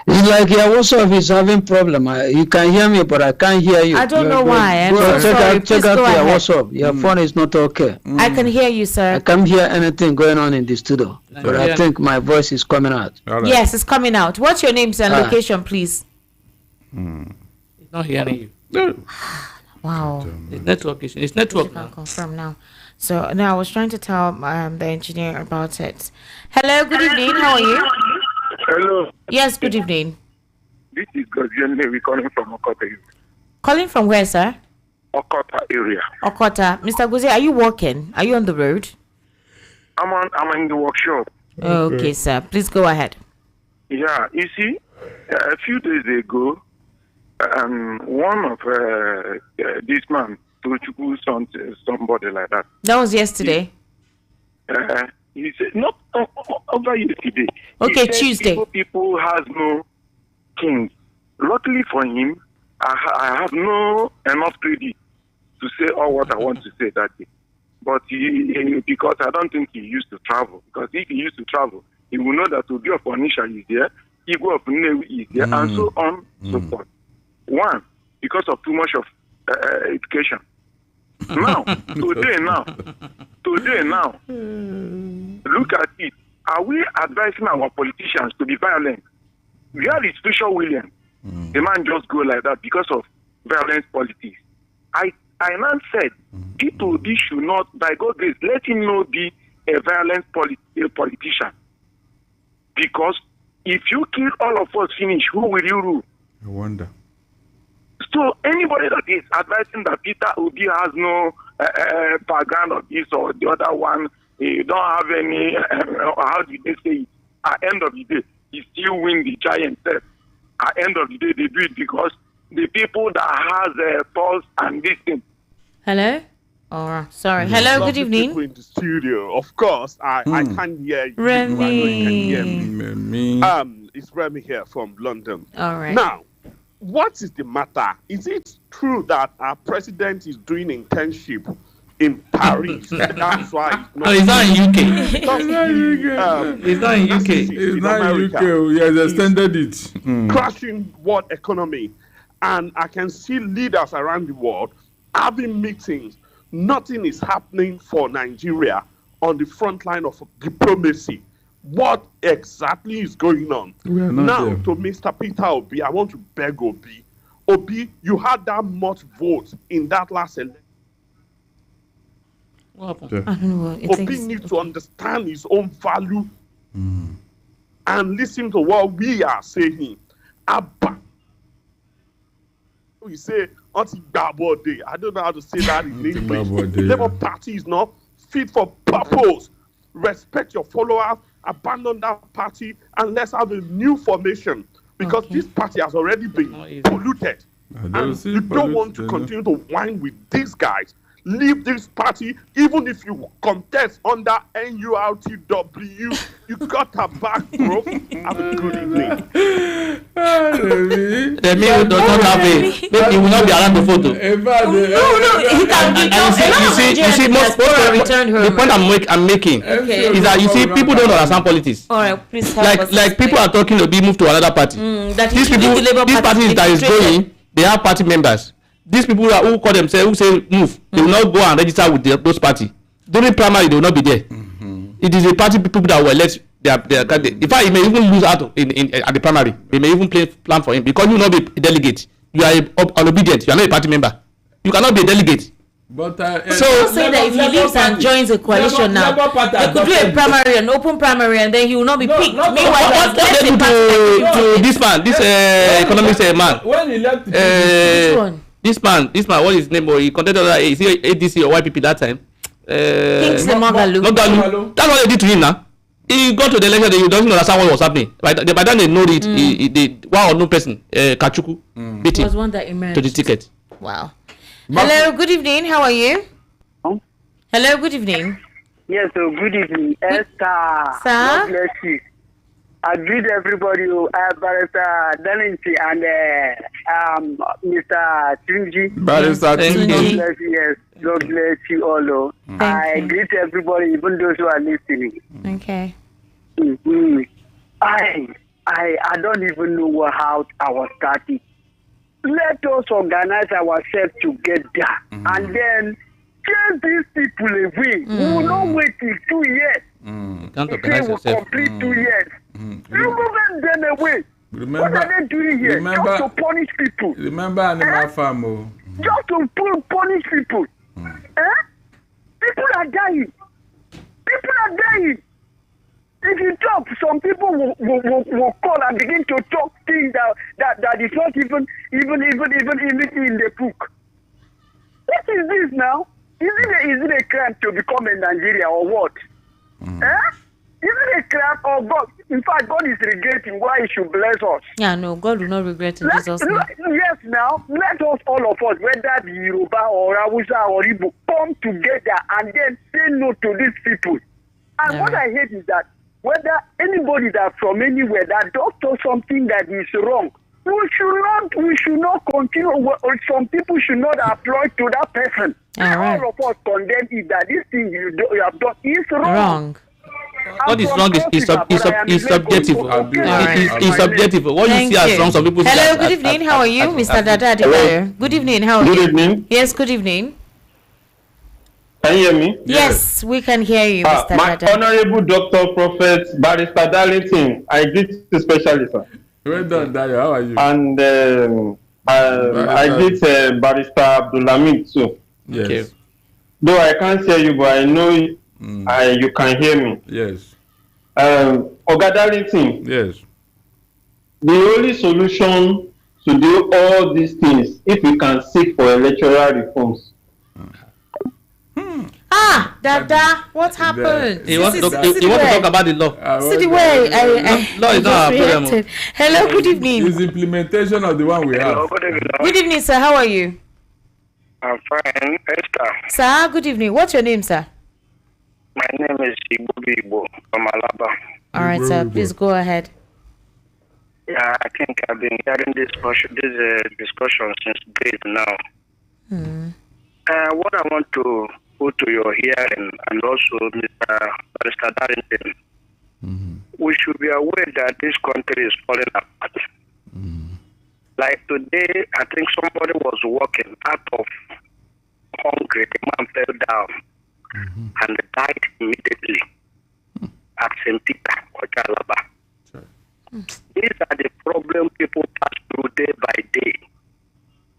It's like your WhatsApp is having problem. You can hear me, but I can't hear you. I don't know why. I'm so sorry. Check out your WhatsApp. Your phone is not okay. I can hear you, sir. I can't hear anything going on in the studio, but I think my voice is coming out. Right. Yes, it's coming out. What's your name, sir, and location, please? It's not hearing you. Wow. It's network now. Confirm now. So now I was trying to tell the engineer about it. Hello, good evening. How are you? Hello. Yes, good evening. This is Gaziane. We're calling from Okota. Calling from where, sir? Okota area. Okota. Mr. Gozie, are you working? Are you on the road? I'm in the workshop. Okay, sir. Please go ahead. Yeah, you see, a few days ago, one of this man, Tochukwu, somebody like that. That was yesterday. He said, not over yesterday. Okay, Tuesday. People has no king. Luckily for him, I have no enough credit to say all what I want to say that day. But because I don't think he used to travel. Because if he used to travel, he will know that Obi of Onisha is there, Igwe of Nnewi is there, and so on, so forth. One, because of too much of education. Now, today now, look at it. Are we advising our politicians to be violent? We are Special William. The man just go like that because of violent politics. I now said, P2B should not, by God's grace, let him not be a violent politician. Because if you kill all of us finish, who will you rule? I wonder. So anybody that is advising that Peter Obi has no background of this or the other one, he don't have any, how do they say it? At the end of the day, he still win the giant test. At the end of the day, they do it because the people that has a pulse and this thing. Hello? Oh, sorry. Hello, good evening. People in the studio. Of course, I can't hear you. Remy. It's Remy here from London. All right. Now, what is the matter? Is it true that our president is doing internship in Paris? That's why. No, he's not in UK. He's not in UK. He's not in UK. He has extended it. Crashing world economy. And I can see leaders around the world having meetings. Nothing is happening for Nigeria on the front line of diplomacy. What exactly is going on? Now, there. to Mr. Peter Obi, I want to beg Obi. Obi, you had that much vote in that last election. What happened? I don't know. Obi needs to understand his own value and listen to what we are saying. Abba. We say, I don't know how to say that in English. The Labour Party is not fit for purpose. Respect your followers abandon that party and let's have a new formation because this party has already been polluted. And you don't want to continue to whine with these guys. Leave this party, even if you contest under NURTW. You got her back, bro. Have a good evening. The man does not have it. Maybe he will not be around the photo. No, he can. You see, most the point I'm making is that you see people don't understand politics. All right, please help us. Like people are talking to be moved to another party. These people, this party that is going, they have party members. These people who call themselves, who say move, they will not go and register with those party. During primary, they will not be there. It is the party people that will elect their candidate. In fact, he may even lose out at the primary. They may even plan for him because you will not be a delegate. You are unobedient. You are not a party member. You cannot be a delegate. But so say that if he leaves and joins a coalition now, they could do a primary, an open primary, and then he will not be picked. Meanwhile, what they do to this man, this economist man? When he left, which one? This man, what is his name? He contacted is he ADC or YPP that time? Kingsley Moghalu. That's what they did to him now. He got to the election, he doesn't understand what was happening. By the time they know it, he one unknown person, Kachuku, beat him was one that emerged to the ticket. Wow. Hello, good evening. How are you? Hello, good evening. Yes, so good evening. Esther. Sir? God bless you. I greet everybody, Barrister Dalinci and Mr. Tunji. Barrister Tunji. God bless you, yes. God bless you all. I greet everybody, even those who are listening. Okay. I don't even know how I was starting. Let us organize ourselves together and then chase these people away. We will not wait till 2 years. If we will complete 2 years. Remove them away. What are they doing here? Just to punish people. Remember Animal Farm. Just to punish people. People are dying. People are dying. If you talk, some people will call and begin to talk things that is not even in the book. What is this now? Is it a crime to become a Nigeria or what? Is it a crime or God? In fact, God is regretting why He should bless us. Yeah, no, God will not regret in Jesus' name. Yes, now, let us, all of us, whether the Yoruba or Hausa or Igbo, come together and then say no to these people. And what I hate is that whether anybody that from anywhere that does something that is wrong, we should not continue, or some people should not apply to that person. All of us condemn it that this thing you have done is wrong. What is wrong is subjective. It's subjective. What you see as wrong, some people. Hello, good evening. How are you, Mr. Dada Adebayo? Good evening. How are you? Good evening. Yes, good evening. Can you hear me? Yes, we can hear you, Mr. My Dada. Honorable Dr. Prophet Barrister Darlington, I greet the specialist. Well done, Dayo. How are you? And I greet Barrister Abdulhamid too. Yes. Okay. Though I can't hear you, but I know you can hear me. Yes. Oga Darlington. Yes. The only solution to do all these things, if we can seek for electoral reforms. Dada, what happened? You want to talk about the law? See the way law is not a problem. Hello, good evening. It's implementation of the one we have. Good evening, sir. How are you? I'm fine, Esther. Sir, good evening. What's your name, sir? My name is Igbo from Alaba. All right, sir. Please go ahead. Yeah, I think I've been hearing this discussion since days now. What I want to put to your hearing, and also Mr. Barrister Darlington, we should be aware that this country is falling apart. Like today, I think somebody was walking out of hungry, the man fell down and died immediately at St. Peter or Jalaba. These are the problems people pass through day by day.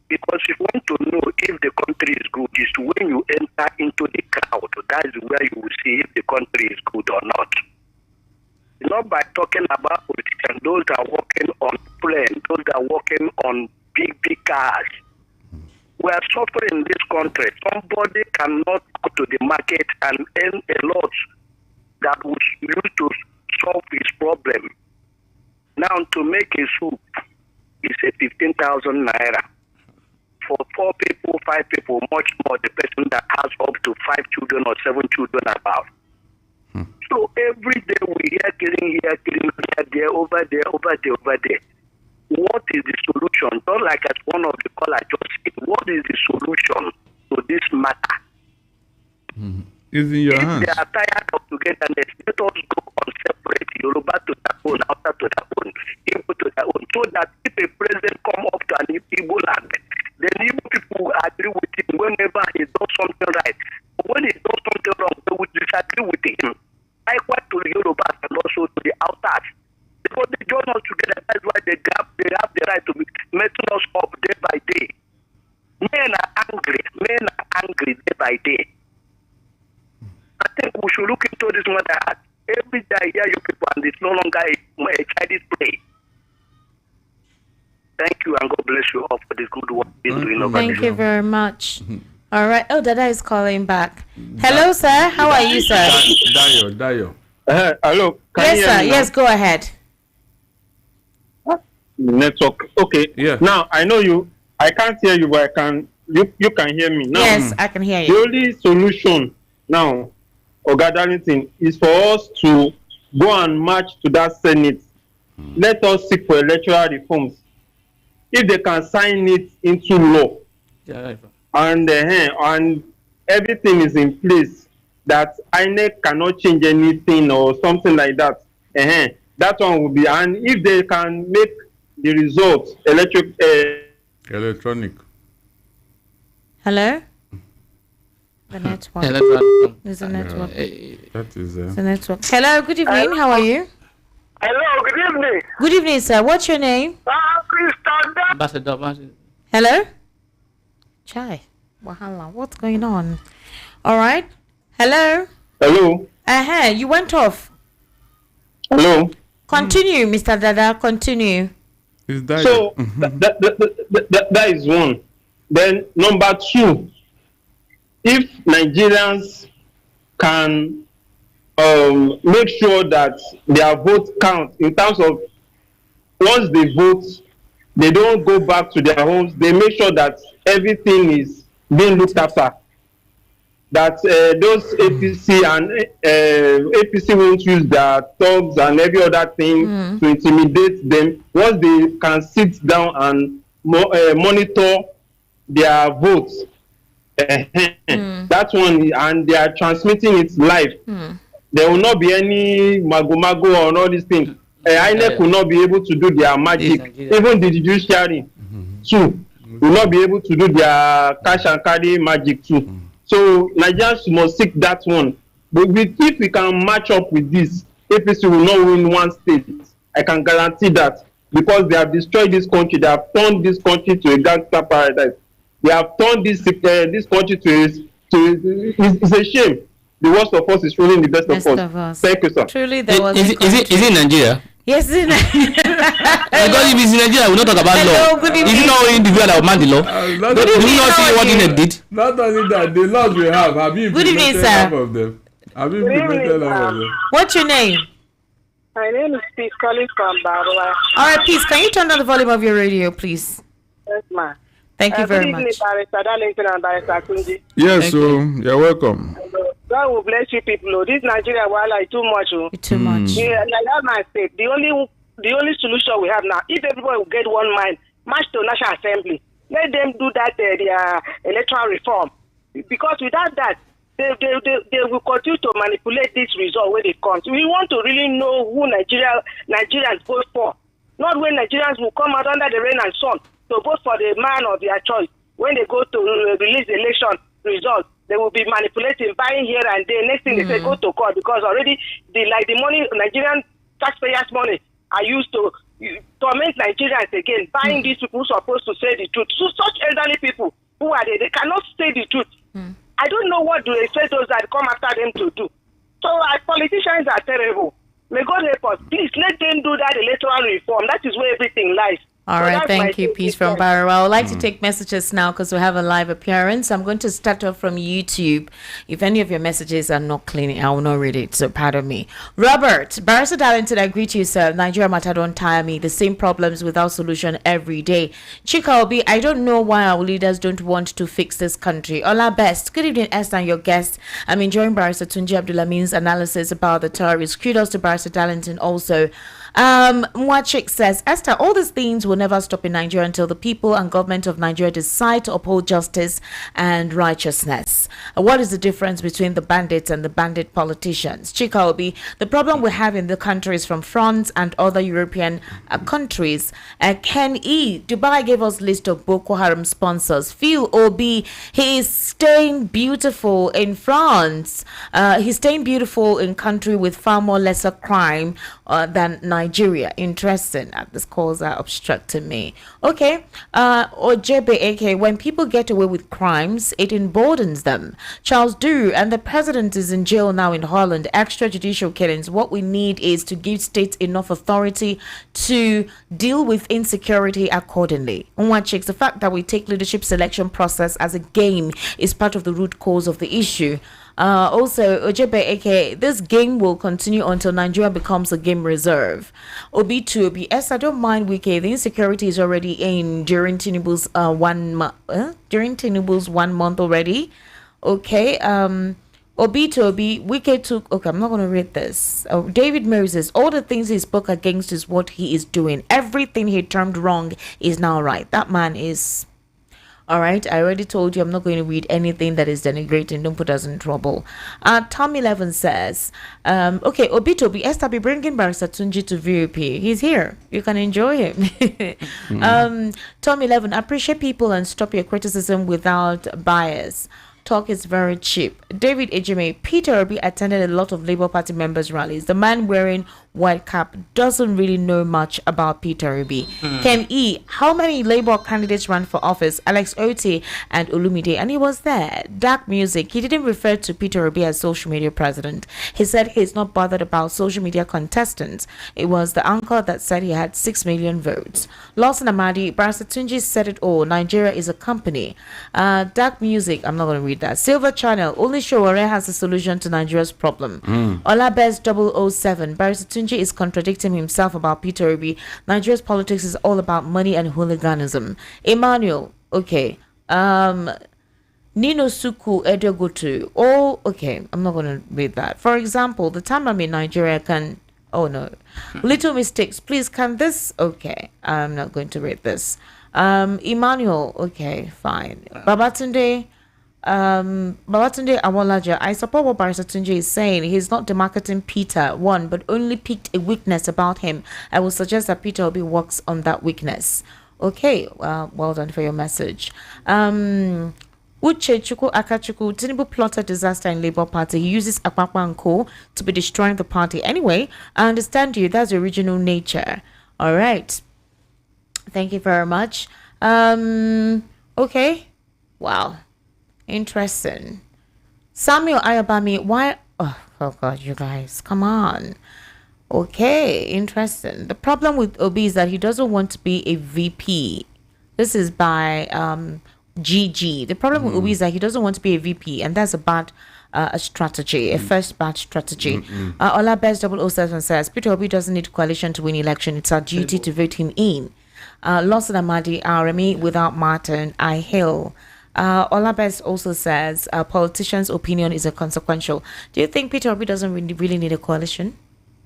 Because if you want to know if the country is good, is when you enter into the crowd. That is where you will see if the country is good or not. Not by talking about politicians, those that are working on planes, those that are working on big cars. We are suffering in this country. Somebody cannot go to the market and earn a lot that was used to solve his problem. Now, to make a soup is a 15,000 naira. For 4 people, 5 people, much more, the person that has up to 5 children or 7 children above. So every day we hear killing here, there, over there. What is the solution? Not like as one of the callers just said, what is the solution to this matter? It's in your hands. If they are tired of togetherness, let us go on separate, Yoruba to their own, Hausa to their own, Igbo to their own, so that if a president come up to an Igbo land, then Igbo people agree with him whenever he does something right. But when he does something wrong, they will disagree with him. Likewise to the Yorubas and also to the outsiders. Because they join us together, that's why they have the right to be making us up day by day. Men are angry day by day. I think we should look into this matter. Every day I hear you people, and it's no longer a childish play. Thank you, and God bless you all for this good work you're doing over there. Thank you very much. All right. Oh, Dada is calling back. Hello, sir. How are you, sir? Dayo. Hello. Yes, sir. Yes, go ahead. Network. Okay. Yeah. Now I know you. I can't hear you, but I can. You can hear me now. Yes, I can hear you. The only solution now, Oga Darlington, is for us to go and march to that Senate. Let us seek for electoral reforms. If they can sign it into law, and everything is in place, that INEC cannot change anything or something like that, that one will be. And if they can make the results electronic. Hello? The network. There's a network. That is the network. Hello, good evening. How are you? Hello, good evening. Good evening, sir. What's your name? Ambassador. Hello? Chai. Wahala. What's going on? All right. Hello? Hello? You went off. Hello? Continue, Mr. Dada. Continue. So, that is one. Then, number 2, if Nigerians can make sure that their vote count in terms of once they vote, they don't go back to their homes, they make sure that everything is being looked after. That those APC and APC won't use their thugs and every other thing to intimidate them. Once they can sit down and monitor their votes, that one, and they are transmitting it live. There will not be any mago or all these things. INEC will not be able to do their magic. Even the judiciary too will not be able to do their cash and carry magic too. So Nigerians must seek that one. But if we can match up with this, APC will not win one state. I can guarantee that, because they have destroyed this country. They have turned this country to a gangster paradise. They have turned this country to it's a shame. The worst of us is ruling the best of us. Thank you, sir. Truly, there was. Is it Nigeria? Yes, it's in Nigeria. Because if it's in Nigeria, we will not talk about law. Is it not individual that will man the law? Do you not see what they did? Not only that, the laws we have you implemented half of them? Have you implemented half of them? What's your name? My name is Peace, calling from Barua. All right, Peace, can you turn down the volume of your radio, please? Yes, ma'am. Thank you very much. Barrister Darlington and Barrister Kunji. Yes, so you're welcome. God will bless you people. This Nigeria wahala is too much. Too much. Yeah, like that man said, the only solution we have now, if everybody will get one mind, march to National Assembly. Let them do that their electoral reform. Because without that, they will continue to manipulate this result when it comes. We want to really know who Nigerians vote for. Not when Nigerians will come out under the rain and sun to vote for the man of their choice. When they go to release the election results, they will be manipulating, buying here and there. Next thing they say, go to court, because already the money, Nigerian taxpayers' money, are used to torment Nigerians again, buying these people who are supposed to say the truth. So such elderly people, who are they cannot say the truth. I don't know what do they expect those that come after them to do. So our politicians are terrible. May God help us. Please let them do that electoral reform. That is where everything lies. All right, thank you, Peace from Barrow. I would like to take messages now because we have a live appearance. I'm going to start off from YouTube. If any of your messages are not clean, I will not read it, so pardon me. Robert, Barrister Darlington, I greet you, sir. Nigeria matter don't tire me. The same problems without solution every day. Chika Obi, I don't know why our leaders don't want to fix this country. Ola best. Good evening, Esther and your guests. I'm enjoying Barrister Tunji Abdulhamid's analysis about the terrorists. Kudos to Barrister Darlington also. Mwachik says, Esther, all these things will never stop in Nigeria until the people and government of Nigeria decide to uphold justice and righteousness. What is the difference between the bandits and the bandit politicians? Chika Obi, the problem we have in the country is from France and other European countries. Ken E. Dubai gave us list of Boko Haram sponsors. Phil Obi, he is staying beautiful in France. He's staying beautiful in country with far more lesser crime than Nigeria. Interesting. These calls are obstructing me. Okay. Ojebe AK, when people get away with crimes, it emboldens them. Charles Du, and the president is in jail now in Holland. Extrajudicial killings. What we need is to give states enough authority to deal with insecurity accordingly. Unwachicks, the fact that we take leadership selection process as a game is part of the root cause of the issue. Also, Ojebe aka, this game will continue until Nigeria becomes a game reserve. Obi to Obi, yes, I don't mind Wike. The insecurity is already in during Tinubu's 1 month already. Okay. Obi to Obi, Wike took. Okay, I'm not going to read this. David Moses, all the things he spoke against is what he is doing. Everything he termed wrong is now right. That man is. All right, I already told you I'm not going to read anything that is denigrating. Don't put us in trouble. Tom 11 says, okay, Obitobi, Esther be bringing Barrister Tunji to VOP. He's here. You can enjoy him. Tom 11, appreciate people and stop your criticism without bias. Talk is very cheap. David Ejime, Peter Obi attended a lot of Labour Party members' rallies. The man wearing white cap doesn't really know much about Peter Obi. Ken E, how many Labour candidates ran for office? Alex Oti and Olumide, and he was there. Dark Music, he didn't refer to Peter Obi as social media president. He said he's not bothered about social media contestants. It was the anchor that said he had 6 million votes. Lawson Amadi, Barrister Tunji said it all. Nigeria is a company. Dark Music, I'm not going to read that. Silver Channel, only Showore has a solution to Nigeria's problem. Olabez 007, Barrister Tunji is contradicting himself about Peter Obi. Nigeria's politics is all about money and hooliganism. Emmanuel, okay. Nino Suku Edogotu. Oh, okay. I'm not going to read that. For example, the time I'm in Nigeria can. Oh no. Little mistakes. Please, can this? Okay. I'm not going to read this. Emmanuel, okay, fine. Babatunde Awolaja, I support what Barrister Tunji is saying. He's not demarcating Peter, one, but only picked a weakness about him. I will suggest that Peter Obi works on that weakness. Okay, well done for your message. Uche Chuku Akachuku, Tinubu plotted disaster in Labour Party. He uses Akpakpa and Co. to be destroying the party. Anyway, I understand you. That's the original nature. All right. Thank you very much. Okay. Wow. Interesting. Samuel Ayabami, why? Oh God, you guys, come on. Okay, interesting. The problem with Obi is that he doesn't want to be a VP. This is by GG. The problem with Obi is that he doesn't want to be a VP, and that's a bad strategy, a first bad strategy. Olabez 007 says Peter Obi doesn't need coalition to win election. It's our duty to vote him in. Lawson Amadi, RME without Martin, I hail. Olabez also says politicians' opinion is a consequential. Do you think Peter Obi doesn't really need a coalition?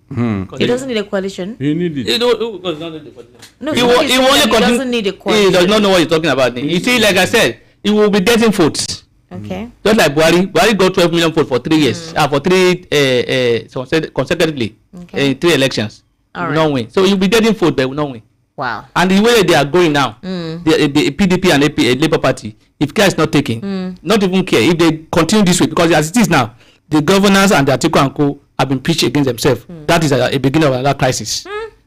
He doesn't need a coalition. He needs it. No, he doesn't need a coalition. He does not know what he's talking about. You see, like I said, he will be getting votes. Okay. Just like Buhari got 12 million votes for 3 years, for three consecutively in 3 elections. He will not win. So he will be getting votes, but he will not win. Wow. And the way they are going now, the PDP and Labour Party, if care is not taken, not even care, if they continue this way, because as it is now, the governors and the Atiku and Co have been preached against themselves. That is a beginning of another crisis.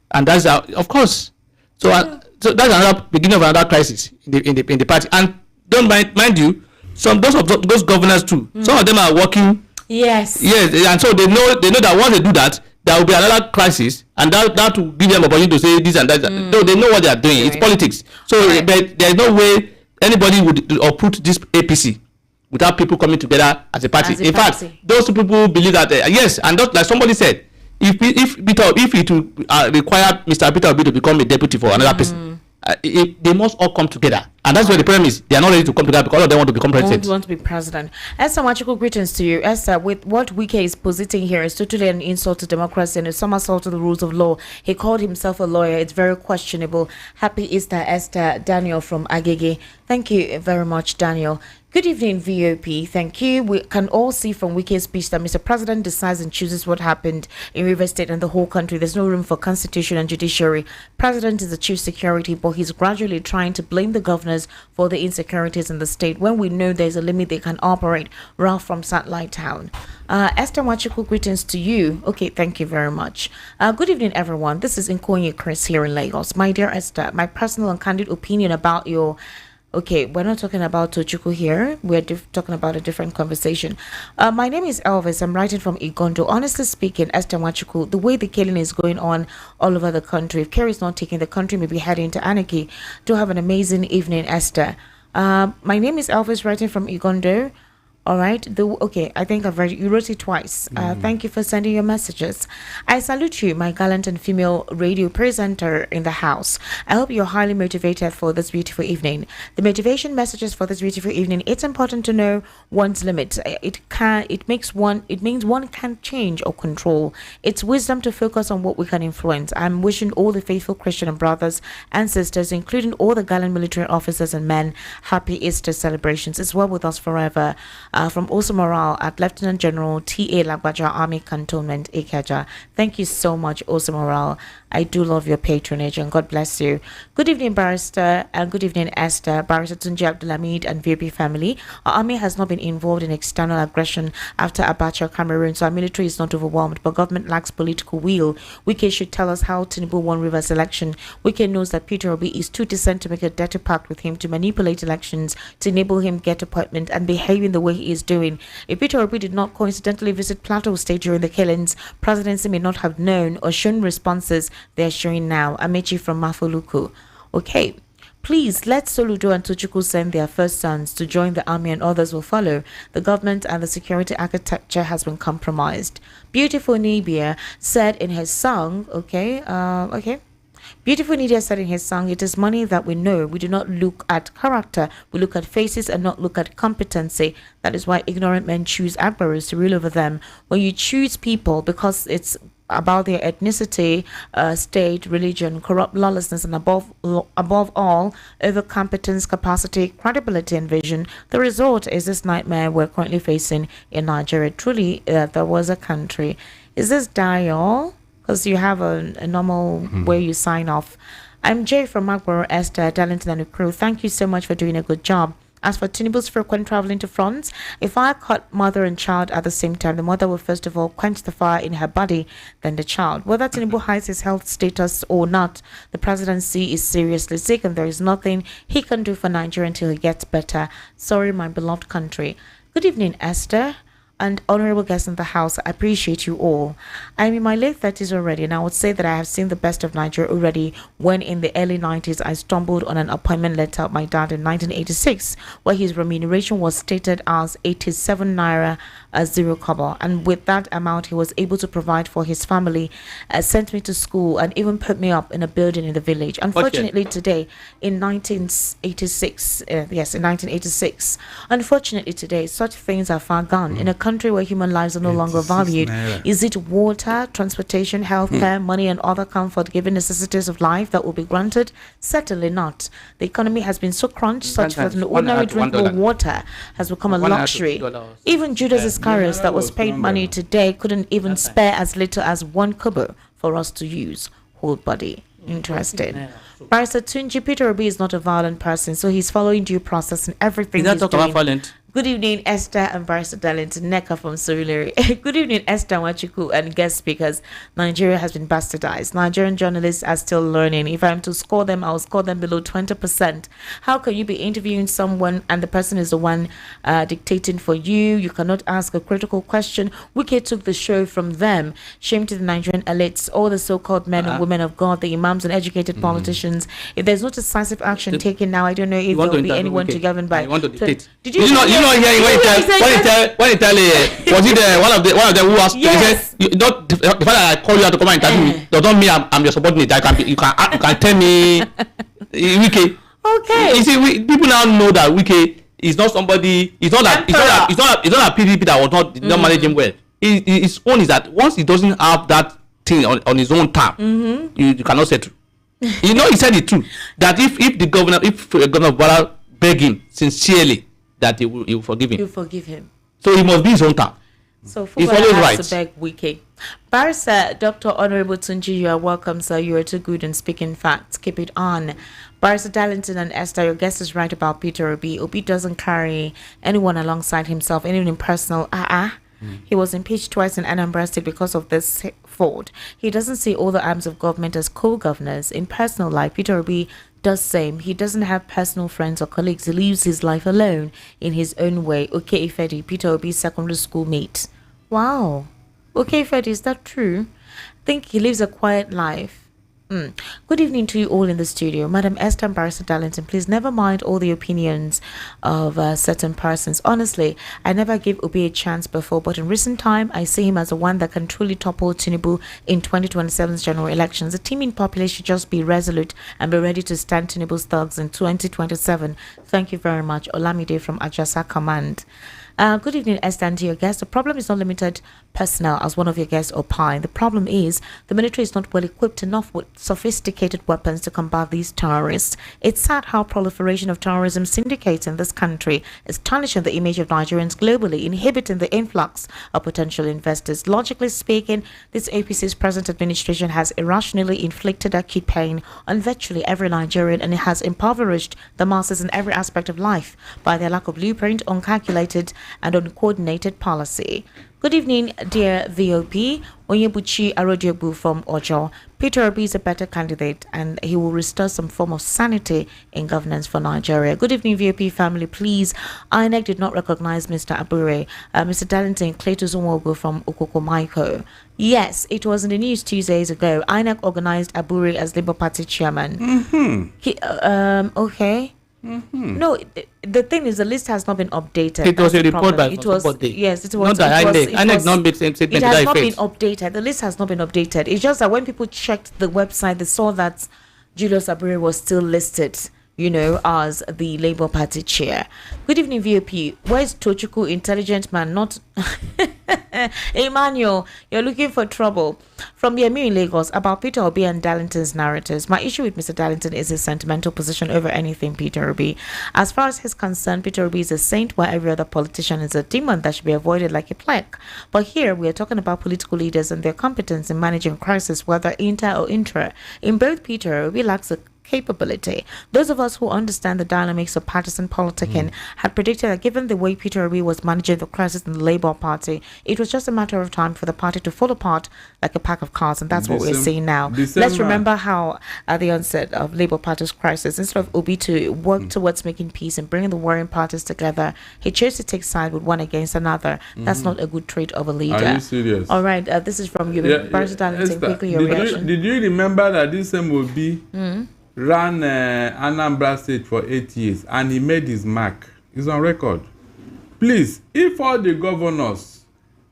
And that's, of course. So that's another beginning of another crisis in the party. And don't mind you, those governors too, some of them are working. Yes. And so they know that once they do that, there will be another crisis, and that will give them opportunity to say this and that. No, they know what they are doing. It's politics. So there is no way anybody would uproot this APC without people coming together as a party. In fact, those people believe that yes, and like somebody said, if it will require Mr. Peter Obi to become a deputy for another person, they must all come together, and that's where the problem is. They are not ready to come together because all of them want to become president. Want to be president. Esther Machiko, greetings to you. Esther, with what Wike is positing here is totally an insult to democracy and a somersault to the rules of law. He called himself a lawyer. It's very questionable. Happy Easter, Esther. Daniel from Agege. Thank you very much, Daniel. Good evening, VOP. Thank you. We can all see from Wike's speech that Mr. President decides and chooses what happened in River State and the whole country. There's no room for constitution and judiciary. President is the chief security, but he's gradually trying to blame the governors for the insecurities in the state when we know there's a limit they can operate. Ralph from Satellite Town. Esther Wachiku, greetings to you. Okay, thank you very much. Good evening, everyone. This is Nkonye Chris here in Lagos. My dear Esther, my personal and candid opinion about your... Okay, we're not talking about Tochukwu here. We're talking about a different conversation. My name is Elvis. I'm writing from Igondo. Honestly speaking, Esther Wachuku, the way the killing is going on all over the country, if care is not taken, the country may be heading into anarchy. Do have an amazing evening, Esther. My name is Elvis, writing from Igondo. All right. Okay, I think I've read it. You wrote it twice. Thank you for sending your messages. I salute you, my gallant and female radio presenter in the house. I hope you're highly motivated for this beautiful evening. The motivation messages for this beautiful evening. It's important to know one's limits. It means one can't change or control. It's wisdom to focus on what we can influence. I'm wishing all the faithful Christian brothers and sisters, including all the gallant military officers and men, happy Easter celebrations. It's well with us forever. From Also Morale at Lieutenant General T.A. Lagbaja, Army Cantonment, Ikeja. Thank you so much, Also Morale. I do love your patronage and God bless you. Good evening, Barrister, and good evening, Esther, Barrister Tunji Abdulhamid and VP family. Our army has not been involved in external aggression after Abacha, Cameroon, so our military is not overwhelmed, but government lacks political will. Wike should tell us how Tinubu won Rivers election. Wike knows that Peter Obi is too decent to make a dirty pact with him to manipulate elections to enable him get appointment and behaving the way he is doing. If Peter Obi did not coincidentally visit Plateau State during the killings, presidency may not have known or shown responses they're showing now. Amechi from Mafoluku. Okay. Please let Soludo and Tochukwu send their first sons to join the army and others will follow. The government and the security architecture has been compromised. Beautiful Nibia said in his song, Beautiful Nidia said in his song, it is money that we know. We do not look at character. We look at faces and not look at competency. That is why ignorant men choose Akbaris to rule over them. When you choose people because it's about their ethnicity, state, religion, corrupt lawlessness, and above all, over competence, capacity, credibility, and vision, the result is this nightmare we're currently facing in Nigeria. Truly, there was a country. Is this dial? Because you have a normal way you sign off. I'm Jay from Magboro, Esther, Darlington, and the crew. Thank you so much for doing a good job. As for Tinubu's frequent traveling to France, if I caught mother and child at the same time, the mother will first of all quench the fire in her body, then the child. Whether Tinubu hides his health status or not, the presidency is seriously sick and there is nothing he can do for Nigeria until he gets better. Sorry, my beloved country. Good evening, Esther. And honorable guests in the house, I appreciate you all. I'm in my late 30s already, and I would say that I have seen the best of Nigeria already when in the early 90s I stumbled on an appointment letter of my dad in 1986, where his remuneration was stated as 87 naira 0 kobo, and with that amount he was able to provide for his family, sent me to school, and even put me up in a building in the village. Unfortunately today, in 1986, unfortunately today, such things are far gone. In a country where human lives are no longer valued, is it water, transportation, healthcare, money, and other comfort-giving necessities of life that will be granted? Certainly not. The economy has been so crunched such that an ordinary drink of water has become a luxury. Even Judas Iscariot that was paid money today couldn't even spare as little as 1 kobo for us to use. Whole body. Interesting. Barrister Tunji, Peter Obi is not a violent person, so he's following due process in everything he's doing. Good evening, Esther and Barrister Darlington Neka from Surulere. Good evening, Esther Wachiku and guest speakers. Nigeria has been bastardized. Nigerian journalists are still learning. If I'm to score them, I'll score them below 20%. How can you be interviewing someone and the person is the one dictating for you? You cannot ask a critical question. Wike took the show from them. Shame to the Nigerian elites, all the so-called men and women of God, the imams and educated politicians. If there's no decisive action taken now, I don't know if there will be anyone to govern by. You want to dictate. Did you know hearing when he tell was it one of them who asked? Yes. He said, the fact that I call you out to come and interview me does not mean I'm your subordinate. You can tell me Wike. Okay. You see, people now know that Wike is not somebody. It's not that PDP that was not manage him well. His own is that once he doesn't have that thing on his own term, you cannot settle. He said it true that if Governor Bala beg him sincerely, that he will forgive him. You forgive him. So he must be his own time. So he's always right. To beg Wike. Barrister Dr. Honorable Tunji, you are welcome, sir. You are too good in speaking facts. Keep it on. Barrister Darlington and Esther, your guest is right about Peter Obi. Obi doesn't carry anyone alongside himself, anyone in personal. He was impeached twice in Anambra State because of this fault. He doesn't see all the arms of government as co-governors. In personal life, Peter Obi does same. He doesn't have personal friends or colleagues. He lives his life alone in his own way. Okay, Ifedi, Peter Obi's secondary school mate. Wow. Okay, Ifedi, is that true? I think he lives a quiet life. Good evening to you all in the studio. Madam Esther and Barrister Darlington, please never mind all the opinions of certain persons. Honestly, I never gave Obi a chance before, but in recent time, I see him as the one that can truly topple Tinubu in 2027's general elections. The team in populace should just be resolute and be ready to stand Tinubu's thugs in 2027. Thank you very much. Olamide from Ajasa Command. Good evening, Esther, and to your guests. The problem is not limited personnel, as one of your guests opined. The problem is the military is not well equipped enough with sophisticated weapons to combat these terrorists. It's sad how proliferation of terrorism syndicates in this country is tarnishing the image of Nigerians globally, inhibiting the influx of potential investors. Logically speaking, this APC's present administration has irrationally inflicted acute pain on virtually every Nigerian, and it has impoverished the masses in every aspect of life by their lack of blueprint, uncalculated and uncoordinated policy. Good evening, dear VOP. Onyebuchi Arodiobu from Ojo. Peter Obi is a better candidate and he will restore some form of sanity in governance for Nigeria. Good evening, VOP family. Please, INEC did not recognize Mr. Abure. Mr. Darlington, Cletus Unwogu from Okokomaiko. Yes, it was in the news 2 days ago. INEC organized Abure as Labour Party chairman. Okay. No, the thing is, the list has not been updated. It was a report by it was yes, it was not that INEC not made same statement. It has not been updated. The list has not been updated. It's just that when people checked the website, they saw that Julius Abure was still listed, as the Labour Party chair. Good evening, VOP. Where's Tochukwu, intelligent man? Not Emmanuel, you're looking for trouble. From the Emir in Lagos, about Peter Obi and Darlington's narratives. My issue with Mr. Darlington is his sentimental position over anything Peter Obi. As far as he's concerned, Peter Obi is a saint, while every other politician is a demon that should be avoided like a plague. But here, we are talking about political leaders and their competence in managing crisis, whether inter or intra. In both, Peter Obi lacks a capability. Those of us who understand the dynamics of partisan politicking had predicted that given the way Peter Obi was managing the crisis in the Labour Party, it was just a matter of time for the party to fall apart like a pack of cards, and that's what we're seeing now. Let's remember how at the onset of Labour Party's crisis, instead of Obi to work towards making peace and bringing the warring parties together, he chose to take side with one against another. That's not a good trait of a leader. Are you serious? All right, this is from you. Quickly, your reaction. Did you remember that this same Obi ran Anambra State for 8 years and he made his mark? It's on record. Please, if all the governors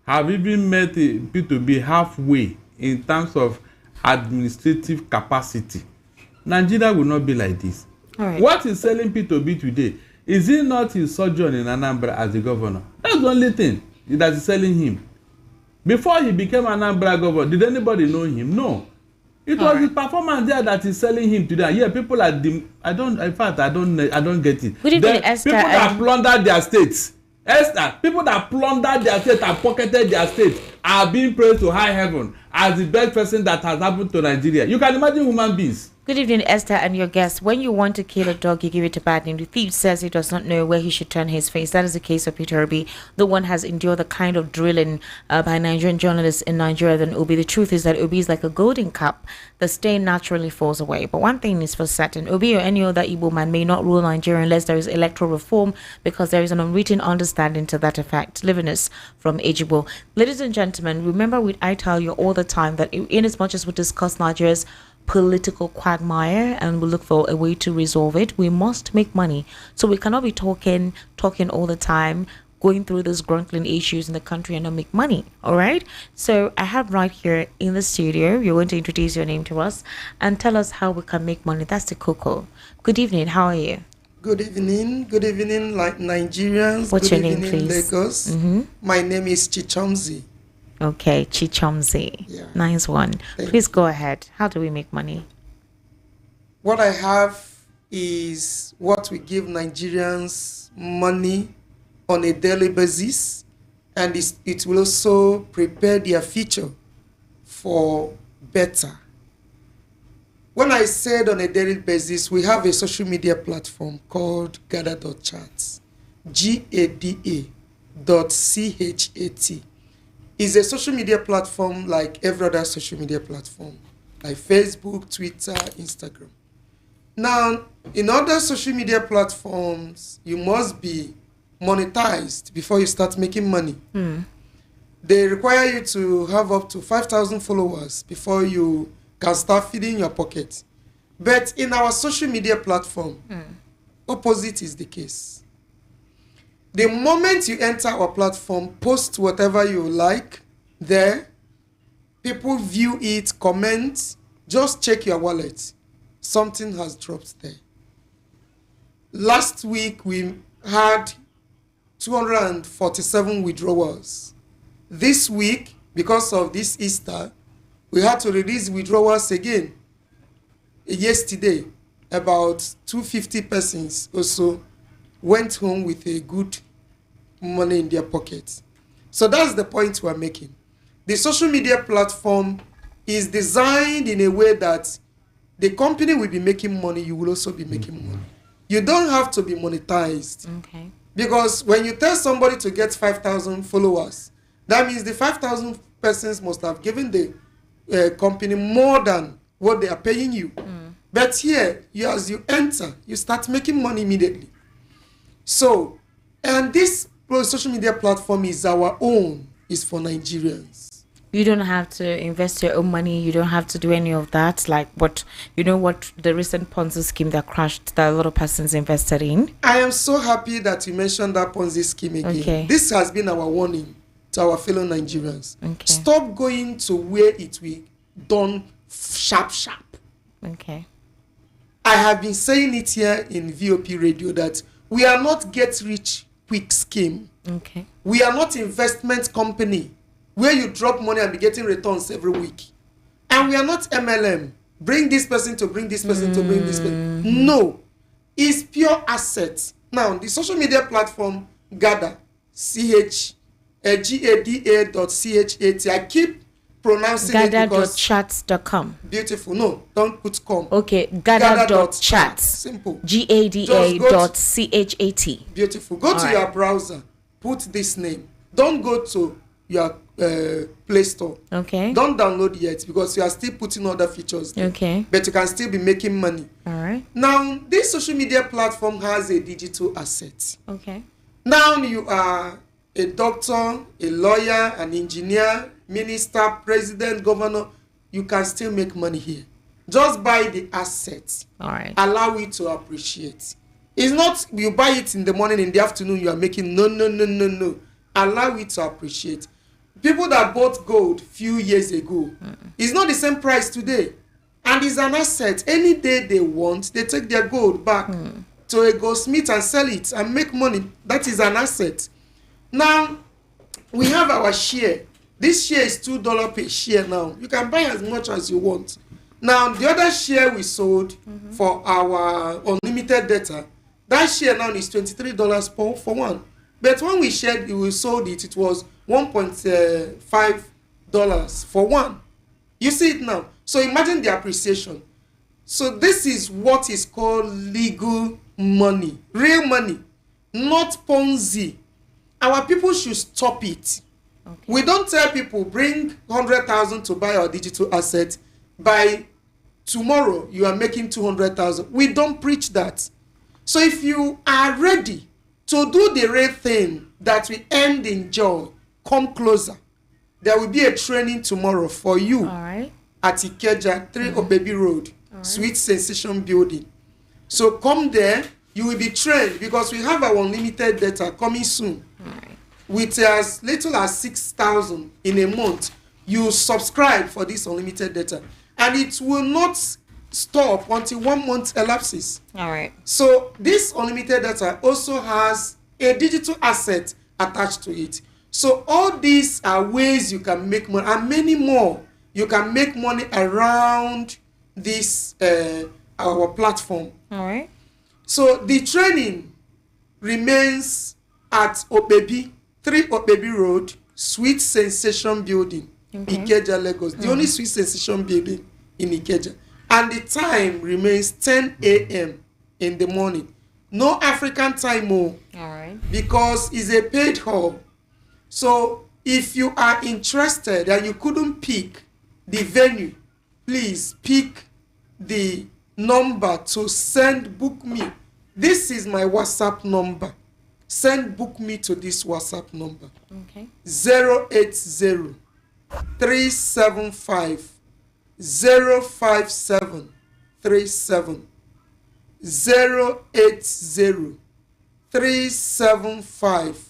have even met P2B halfway in terms of administrative capacity, Nigeria will not be like this. All right. What is selling P2B today? Is it not his sojourn in Anambra as the governor? That's the only thing that is selling him. Before he became Anambra governor, did anybody know him? No. It was his performance there that is selling him today. Yeah, people are I don't get it. Good evening, Esther. People that plundered their states. Esther, people that plundered their state and pocketed their state are being praised to high heaven as the best person that has happened to Nigeria. You can imagine human beings. Good evening, Esther and your guest. When you want to kill a dog, you give it a bad name. The thief says he does not know where he should turn his face. That is the case of Peter Obi. The one has endured the kind of drilling by Nigerian journalists in Nigeria than Obi. The truth is that Obi is like a golden cup. The stain naturally falls away. But one thing is for certain. Obi or any other Igbo man may not rule Nigeria unless there is electoral reform, because there is an unwritten understanding to that effect. Livinus from Ejibo. Ladies and gentlemen, remember I tell you all the time that in as much as we discuss Nigeria's political quagmire and we look for a way to resolve it, we must make money. So we cannot be talking all the time, going through these gruntling issues in the country and not make money. All right, so I have right here in the studio, you're going to introduce your name to us and tell us how we can make money. That's the cocoa. Good evening, how are you? Good evening, like Nigerians. What's good your name, evening, please? Lagos. My name is Chichomzi. Okay, Chichomzi. Yeah. Nice one. Please go ahead. How do we make money? What I have is what we give Nigerians money on a daily basis, and it will also prepare their future for better. When I said on a daily basis, we have a social media platform called Gada.chat, GADA.CHAT. It's a social media platform like every other social media platform, like Facebook, Twitter, Instagram. Now, in other social media platforms, you must be monetized before you start making money. They require you to have up to 5,000 followers before you can start feeding your pocket. But in our social media platform, opposite is the case. The moment you enter our platform, post whatever you like there, people view it, comment, just check your wallet. Something has dropped there. Last week, we had 247 withdrawals. This week, because of this Easter, we had to release withdrawals again. Yesterday, about 250 persons or so went home with a good money in their pockets. So that's the point we're making. The social media platform is designed in a way that the company will be making money, you will also be making money. You don't have to be monetized. Okay. Because when you tell somebody to get 5,000 followers, that means the 5,000 persons must have given the company more than what they are paying you. But here, as you enter, you start making money immediately. So, and this social media platform is our own, is for Nigerians. You don't have to invest your own money. You don't have to do any of that. Like what the recent Ponzi scheme that crashed that a lot of persons invested in. I am so happy that you mentioned that Ponzi scheme again. Okay. This has been our warning to our fellow Nigerians. Okay. Stop going to where it will done sharp. Okay. I have been saying it here in VOP radio that we are not get rich quick scheme. Okay. We are not investment company where you drop money and be getting returns every week. And we are not MLM. Bring this person to bring this person to bring this person. No. It's pure assets. Now, the social media platform, Gada, GADA.CHAT. I keep pronouncing it because... Gada.chats.com. Beautiful. No, don't put com. Okay, Gada.chat. Simple. GADA.CHAT. Beautiful. Go to your browser. Put this name. Don't go to your Play Store. Okay. Don't download yet because you are still putting other features there. Okay. But you can still be making money. All right. Now, this social media platform has a digital asset. Okay. Now you are a doctor, a lawyer, an engineer, minister, president, governor. You can still make money here. Just buy the assets. All right. Allow it to appreciate. It's not you buy it in the morning, in the afternoon, you are making. No. Allow it to appreciate. People that bought gold few years ago, it's not the same price today. And it's an asset. Any day they want, they take their gold back to a goldsmith and sell it and make money. That is an asset. Now, we have our share. This share is $2 per share now. You can buy as much as you want. Now, the other share we sold for our unlimited data, that share now is $23 for one. But when we sold it, it was $1.5 for one. You see it now. So imagine the appreciation. So this is what is called legal money, real money, not Ponzi. Our people should stop it. Okay. We don't tell people bring 100,000 to buy our digital asset. By tomorrow, you are making 200,000. We don't preach that. So if you are ready to do the real thing that will end in joy, come closer. There will be a training tomorrow for you at Ikeja, 3 Obebi Road, Sweet Sensation Building. So come there, you will be trained because we have our unlimited data coming soon. With as little as 6,000 in a month, you subscribe for this unlimited data. And it will not stop until 1 month elapses. So this unlimited data also has a digital asset attached to it. So all these are ways you can make money, and many more. You can make money around this our platform. So the training remains at Obebi, 3 Obebi Road, Sweet Sensation Building, Ikeja, Lagos. The only Sweet Sensation building in Ikeja. And the time remains 10 a.m. in the morning. No African time, because it's a paid hall. So if you are interested and you couldn't pick the venue, please pick the number to send book me. This is my WhatsApp number. Send book me to this WhatsApp number. 080 375 05737. 080 375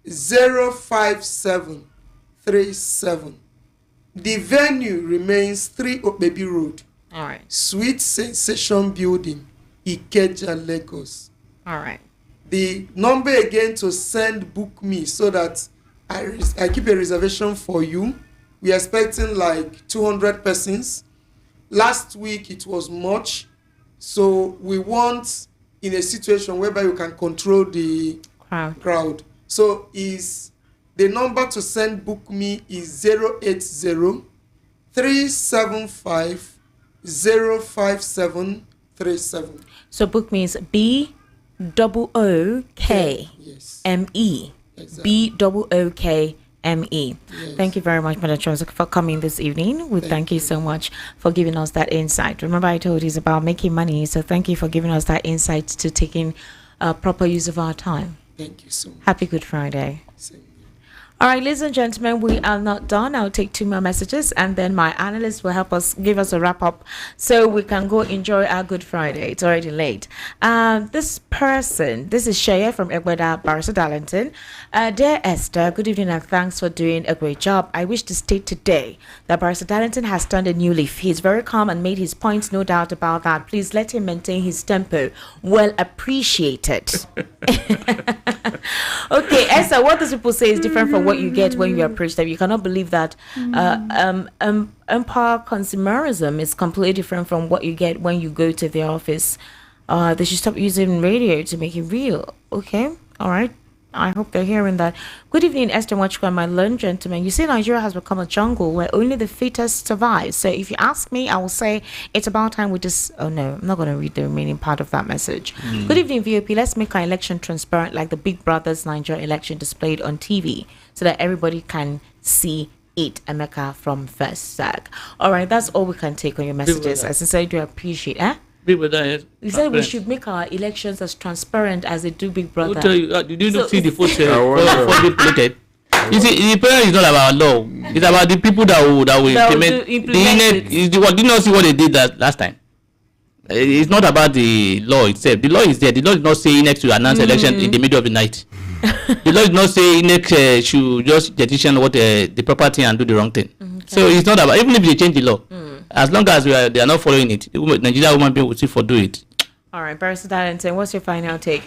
05737. The venue remains 3 Obebi Road. Sweet Sensation Building, Ikeja, Lagos. The number again to send book me so that I keep a reservation for you. We are expecting like 200 persons. Last week it was much. So we want in a situation whereby you can control the crowd. So is the number to send book me is 080 375 05737. So book me is BOOKME. BOOKME. Thank you very much, Madam Chonsa, for coming this evening. We thank you so much for giving us that insight. Remember, I told you it's about making money, so thank you for giving us that insight to taking proper use of our time. Thank you so much. Happy Good Friday. All right, ladies and gentlemen, we are not done. I'll take 2 more messages and then my analyst will help us give us a wrap up so we can go enjoy our Good Friday. It's already late. This is Shea from Egbeda, Barrister Darlington. Dear Esther, good evening and thanks for doing a great job. I wish to state today that Barrister Darlington has turned a new leaf. He's very calm and made his points, no doubt about that. Please let him maintain his tempo. Well appreciated. Okay, Esther, what those people say is different from what you get when you approach them. You cannot believe that empire consumerism is completely different from what you get when you go to the office. They should stop using radio to make it real. Okay, all right. I hope they're hearing that. Good evening, Esther Wachukwu, my learned gentleman. You say Nigeria has become a jungle where only the fittest survive. So if you ask me, I will say it's about time we just... Oh, no, I'm not going to read the remaining part of that message. Good evening, VOP. Let's make our election transparent like the Big Brother's Nigeria election displayed on TV so that everybody can see it. Emeka from First Sag. All right, that's all we can take on your messages. I sincerely do appreciate it. You said we should make our elections as transparent as they do Big Brother. Did you not see the photo? You see, the prayer is not about law. It's about the people that will implement it. Did you not see what they did that last time? It's not about the law itself. The law is there. The law is not saying next to announce election in the middle of the night. The law is not saying next should just petition what the proper thing and do the wrong thing. So it's not about, even if they change the law, as long as they are not following it, Nigeria woman being will still for do it. All right, Barrister Darlington, what's your final take?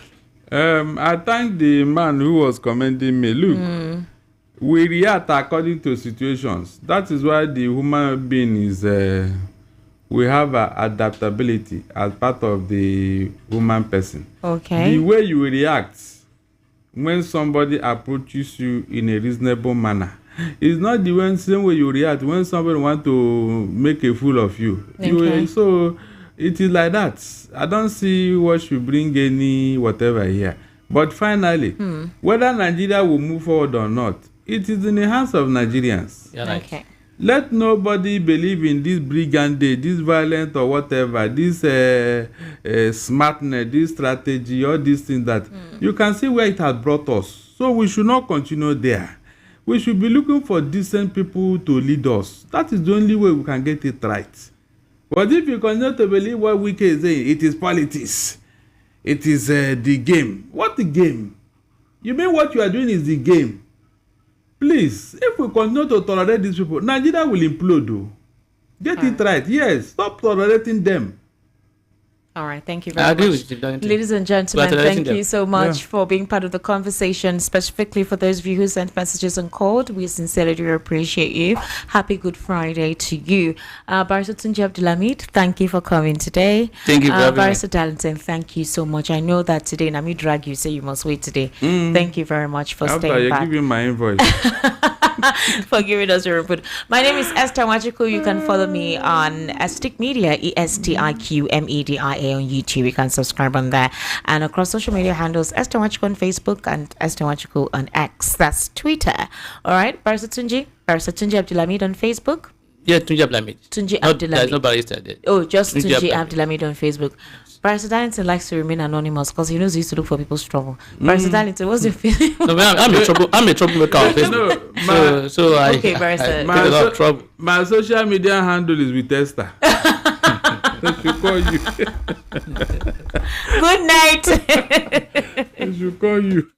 I thank the man who was commending me. Look, we react according to situations. That is why the human being is we have adaptability as part of the human person. Okay. The way you react when somebody approaches you in a reasonable manner is not the same way you react when somebody want to make a fool of you. Okay. So It is like that. I don't see what should bring any whatever here. But finally, whether Nigeria will move forward or not, it is in the hands of Nigerians. Yeah, right. Okay. Let nobody believe in this brigandage, this violence or whatever, this smartness, this strategy, all these things that you can see where it has brought us. So we should not continue there. We should be looking for decent people to lead us. That is the only way we can get it right. But if you continue to believe what Wike is saying, it is politics. It is the game. What the game? You mean what you are doing is the game? Please, if we continue to tolerate these people, Nigeria will implode. Though. Get it right. Yes, stop tolerating them. All right, thank you very much. Ladies and gentlemen, thank you so much for being part of the conversation, specifically for those of you who sent messages and called. We sincerely do appreciate you. Happy Good Friday to you. Barrister Tunji Abdulhamid, thank you for coming today. Thank you for having me. Barrister Darlington, thank you so much. I know that today, Nami drag you, say you must wait today. Thank you very much for staying back. After you give me my invoice. For giving us your input. My name is Esther Wachiku. You can follow me on Estic Media, ESTIQMEDIA on YouTube. You can subscribe on there. And across social media handles, Esther Wachiku on Facebook and Esther Wachiku on X. That's Twitter. All right, Barrister Tunji Abdulhamid on Facebook. Yeah, Tunji Abdulhamid. Tunji Abdulhamid. There's no barrister there. Oh, just Tunji Abdulhamid on Facebook. Barrister Darlington likes to remain anonymous because he knows he used to look for people's trouble. Barrister Darlington, what's your feeling? No, I'm a troublemaker on Facebook. Okay, Barrister. I get a lot of trouble. My social media handle is with Esther. She call you. Good night. She call you.